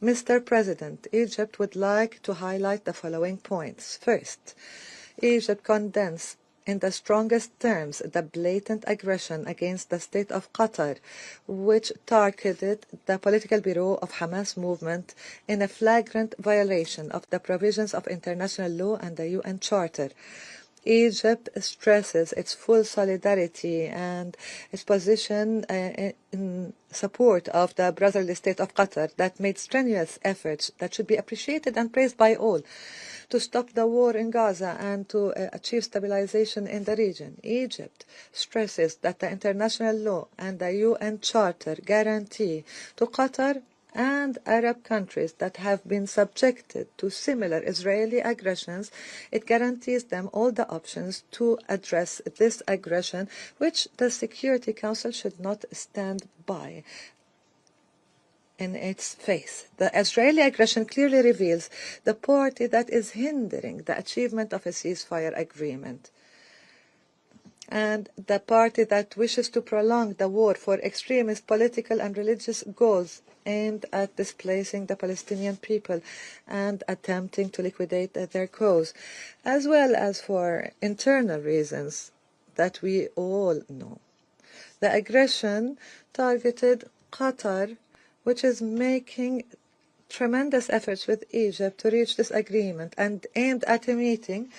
Mr. President, Egypt would like to highlight the following points. First, Egypt condemns in the strongest terms the blatant aggression against the state of Qatar, which targeted the political bureau of Hamas movement in a flagrant violation of the provisions of international law and the UN Charter. Egypt stresses its full solidarity and its position in support of the brotherly state of Qatar that made strenuous efforts that should be appreciated and praised by all to stop the war in Gaza and to achieve stabilization in the region. Egypt stresses that the international law and the UN Charter guarantee to Qatar and Arab countries that have been subjected to similar Israeli aggressions, it guarantees them all the options to address this aggression, which the Security Council should not stand by in its face. The Israeli aggression clearly reveals the party that is hindering the achievement of a ceasefire agreement, and the party that wishes to prolong the war for extremist political and religious goals aimed at displacing the Palestinian people and attempting to liquidate their cause, as well as for internal reasons that we all know. The aggression targeted Qatar, which is making tremendous efforts with Egypt to reach this agreement, and aimed at a meeting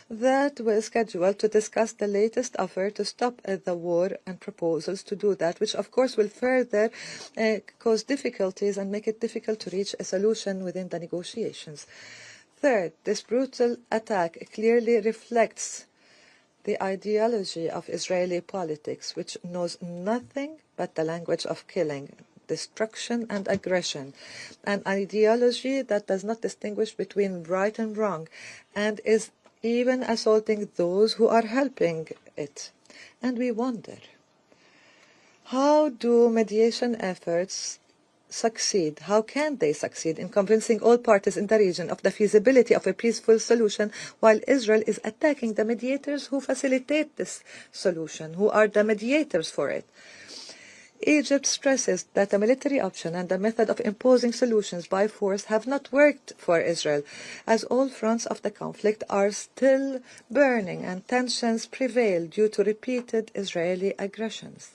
that was scheduled to discuss the latest offer to stop the war and proposals to do that, which of course will further cause difficulties and make it difficult to reach a solution within the negotiations. Third, this brutal attack clearly reflects the ideology of Israeli politics, which knows nothing but the language of killing, destruction and aggression, an ideology that does not distinguish between right and wrong and is even assaulting those who are helping it. And we wonder, how do mediation efforts succeed? How can they succeed in convincing all parties in the region of the feasibility of a peaceful solution while Israel is attacking the mediators who facilitate this solution, who are the mediators for it? Egypt stresses that the military option and the method of imposing solutions by force have not worked for Israel, as all fronts of the conflict are still burning and tensions prevail due to repeated Israeli aggressions.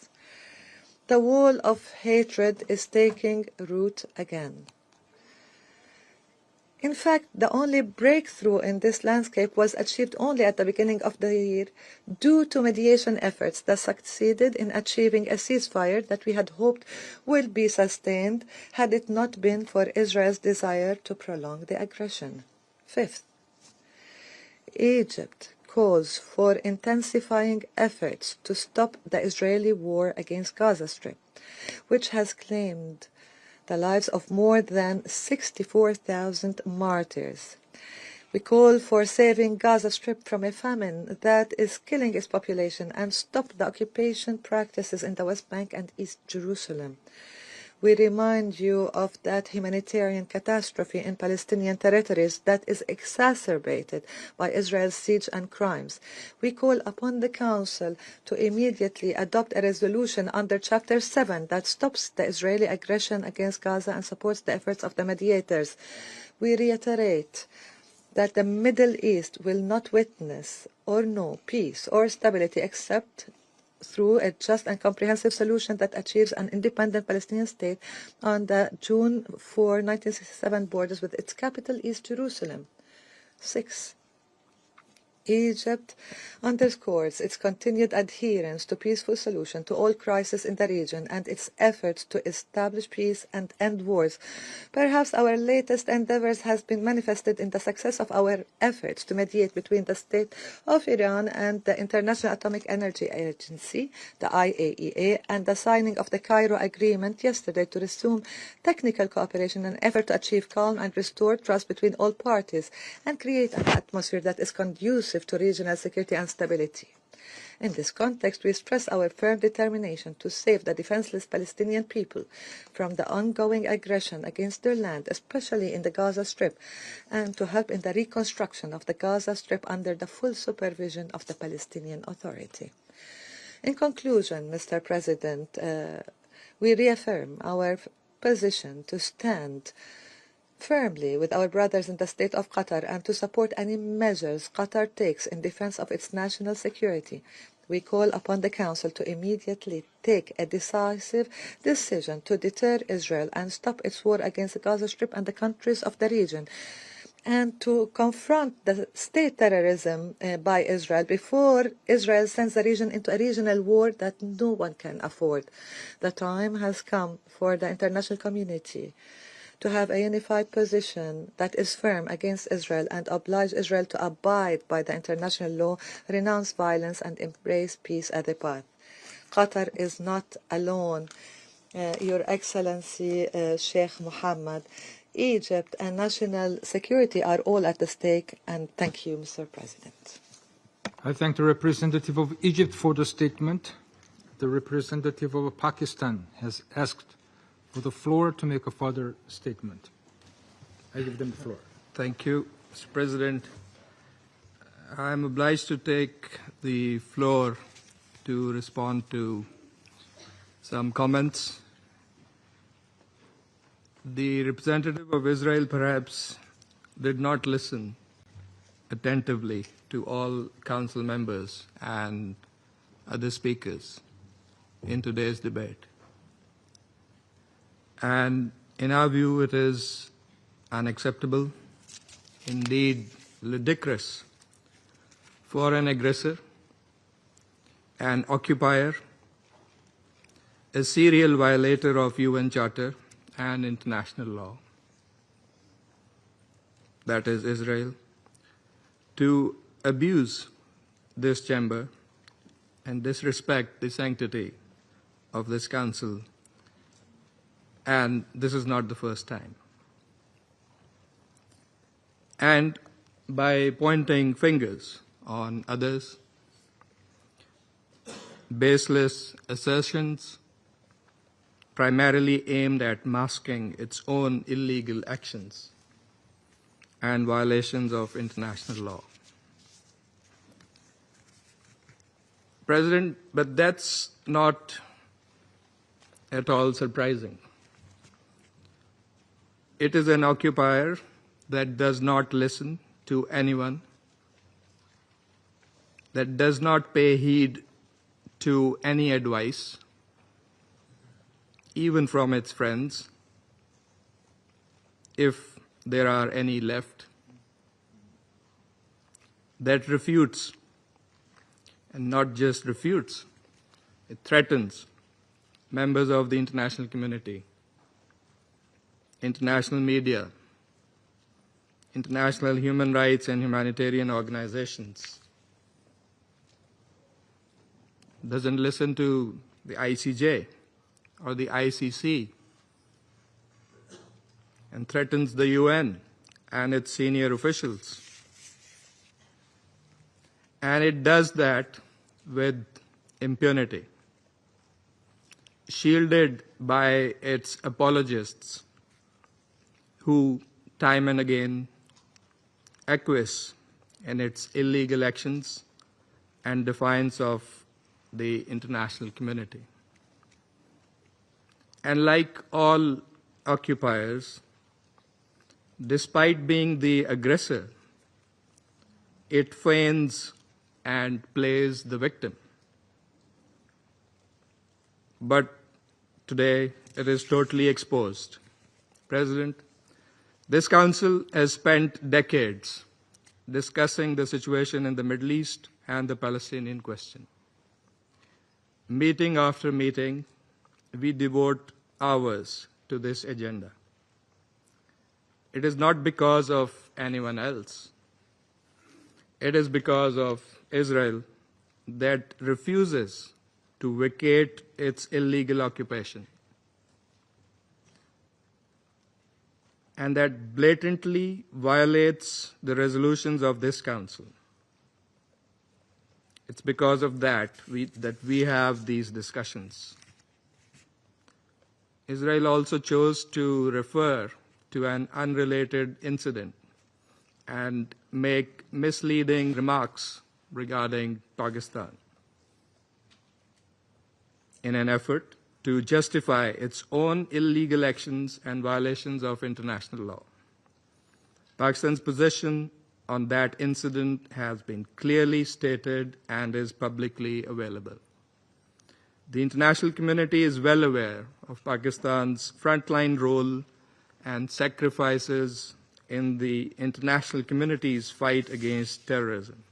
The wall of hatred is taking root again. In fact, the only breakthrough in this landscape was achieved only at the beginning of the year due to mediation efforts that succeeded in achieving a ceasefire that we had hoped will be sustained had it not been for Israel's desire to prolong the aggression. Fifth, Egypt calls for intensifying efforts to stop the Israeli war against Gaza Strip, which has claimed the lives of more than 64,000 martyrs. We call for saving Gaza Strip from a famine that is killing its population and stop the occupation practices in the West Bank and East Jerusalem. We remind you of that humanitarian catastrophe in Palestinian territories that is exacerbated by Israel's siege and crimes. We call upon the Council to immediately adopt a resolution under Chapter 7 that stops the Israeli aggression against Gaza and supports the efforts of the mediators. We reiterate that the Middle East will not witness or know peace or stability except through a just and comprehensive solution that achieves an independent Palestinian state on the June 4, 1967 borders with its capital, East Jerusalem. 6. Egypt underscores its continued adherence to peaceful solution to all crises in the region and its efforts to establish peace and end wars. Perhaps our latest endeavors has been manifested in the success of our efforts to mediate between the state of Iran and the International Atomic Energy Agency, the IAEA, and the signing of the Cairo Agreement yesterday to resume technical cooperation in an effort to achieve calm and restore trust between all parties and create an atmosphere that is conducive to regional security and stability. In this context, we stress our firm determination to save the defenseless Palestinian people from the ongoing aggression against their land, especially in the Gaza Strip, and to help in the reconstruction of the Gaza Strip under the full supervision of the Palestinian Authority. In conclusion, Mr. President, we reaffirm our position to stand firmly with our brothers in the state of Qatar and to support any measures Qatar takes in defense of its national security. We call upon the Council to immediately take a decisive decision to deter Israel and stop its war against the Gaza Strip and the countries of the region, and to confront the state terrorism by Israel before Israel sends the region into a regional war that no one can afford. The time has come for the international community to have a unified position that is firm against Israel and oblige Israel to abide by the international law, renounce violence, and embrace peace as a path. Qatar is not alone. Your Excellency, Sheikh Mohammed, Egypt and national security are all at stake, and thank you, Mr. President. I thank the representative of Egypt for the statement. The representative of Pakistan has asked for the floor to make a further statement. I give them the floor. Thank you, Mr. President. I am obliged to take the floor to respond to some comments. The representative of Israel perhaps did not listen attentively to all council members and other speakers in today's debate. And in our view, it is unacceptable, indeed ludicrous, for an aggressor, an occupier, a serial violator of UN Charter and international law, that is Israel, to abuse this chamber and disrespect the sanctity of this council. And this is not the first time. And by pointing fingers on others, baseless assertions primarily aimed at masking its own illegal actions and violations of international law. President, but that's not at all surprising. It is an occupier that does not listen to anyone, that does not pay heed to any advice, even from its friends, if there are any left, that refutes, and not just refutes, it threatens members of the international community, international media, international human rights and humanitarian organizations, doesn't listen to the ICJ or the ICC, and threatens the UN and its senior officials. And it does that with impunity, shielded by its apologists who time and again acquiesce in its illegal actions and defiance of the international community. And like all occupiers, despite being the aggressor, it feigns and plays the victim. But today it is totally exposed. President, this Council has spent decades discussing the situation in the Middle East and the Palestinian question. Meeting after meeting, we devote hours to this agenda. It is not because of anyone else. It is because of Israel that refuses to vacate its illegal occupation and that blatantly violates the resolutions of this Council. It's because of that we have these discussions. Israel also chose to refer to an unrelated incident and make misleading remarks regarding Pakistan in an effort to justify its own illegal actions and violations of international law. Pakistan's position on that incident has been clearly stated and is publicly available. The international community is well aware of Pakistan's frontline role and sacrifices in the international community's fight against terrorism.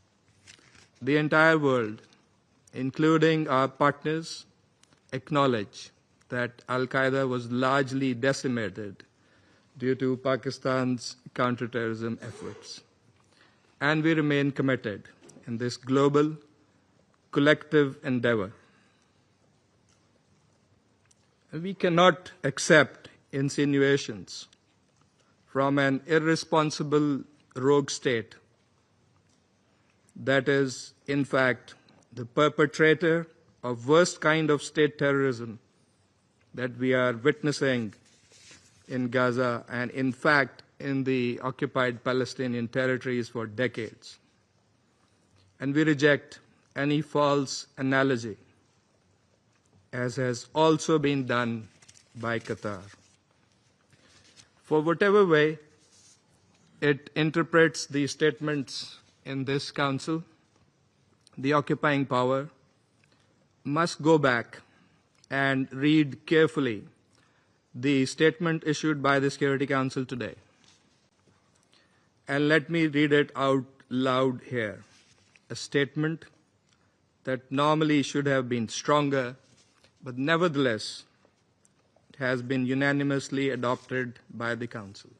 The entire world, including our partners, acknowledge that Al-Qaeda was largely decimated due to Pakistan's counterterrorism efforts. And we remain committed in this global, collective endeavor. We cannot accept insinuations from an irresponsible rogue state that is, in fact, the perpetrator of worst kind of state terrorism that we are witnessing in Gaza and, in fact, in the occupied Palestinian territories for decades. And we reject any false analogy, as has also been done by Qatar. For whatever way it interprets the statements in this Council, the occupying power must go back and read carefully the statement issued by the Security Council today. And let me read it out loud here. A statement that normally should have been stronger, but nevertheless has been unanimously adopted by the Council.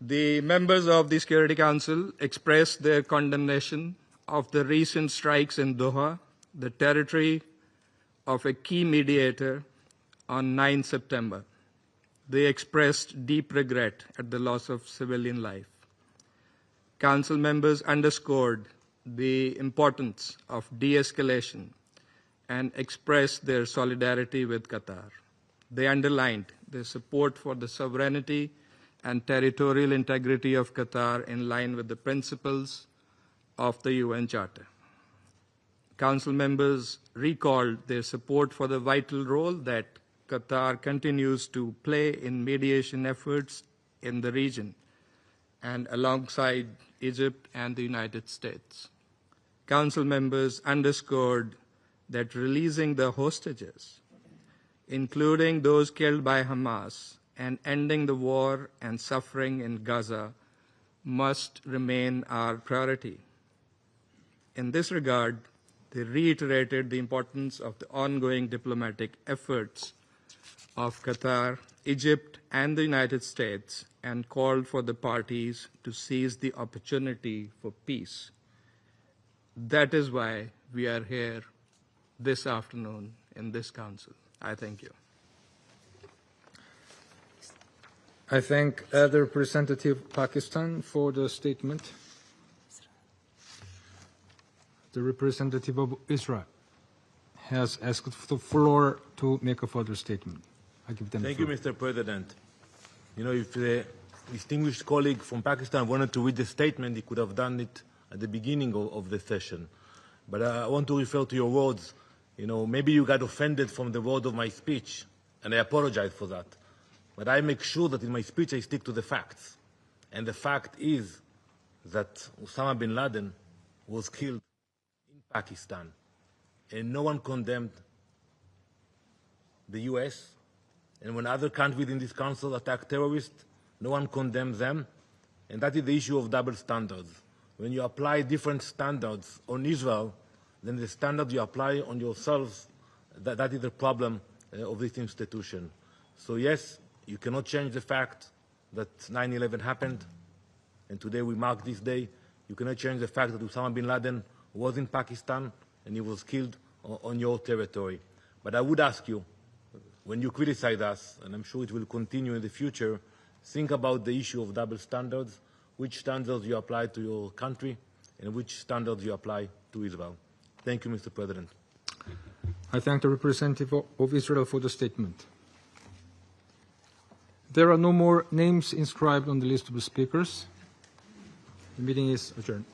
The members of the Security Council expressed their condemnation of the recent strikes in Doha, the territory of a key mediator, on 9 September. They expressed deep regret at the loss of civilian life. Council members underscored the importance of de-escalation and expressed their solidarity with Qatar. They underlined their support for the sovereignty and territorial integrity of Qatar in line with the principles of the UN Charter. Council members recalled their support for the vital role that Qatar continues to play in mediation efforts in the region and alongside Egypt and the United States. Council members underscored that releasing the hostages, including those killed by Hamas, and ending the war and suffering in Gaza must remain our priority. In this regard, they reiterated the importance of the ongoing diplomatic efforts of Qatar, Egypt, and the United States, and called for the parties to seize the opportunity for peace. That is why we are here this afternoon in this Council. I thank you. I thank the representative of Pakistan for the statement. The representative of Israel has asked the floor to make a further statement. I give them the floor. Thank you, Mr. President. You know, if the distinguished colleague from Pakistan wanted to read the statement, he could have done it at the beginning of the session. But I want to refer to your words. You know, maybe you got offended from the word of my speech, and I apologize for that. But I make sure that in my speech I stick to the facts. And the fact is that Osama bin Laden was killed in Pakistan. And no one condemned the US. And when other countries in this council attack terrorists, no one condemns them. and that is the issue of double standards. When you apply different standards on Israel, then the standard you apply on yourselves, that is the problem of this institution. So yes, you cannot change the fact that 9/11 happened, and today we mark this day. You cannot change the fact that Osama bin Laden was in Pakistan and he was killed on your territory. But I would ask you, when you criticize us, and I'm sure it will continue in the future, think about the issue of double standards, which standards you apply to your country and which standards you apply to Israel. Thank you, Mr. President. I thank the representative of Israel for the statement. There are no more names inscribed on the list of the speakers. The meeting is adjourned.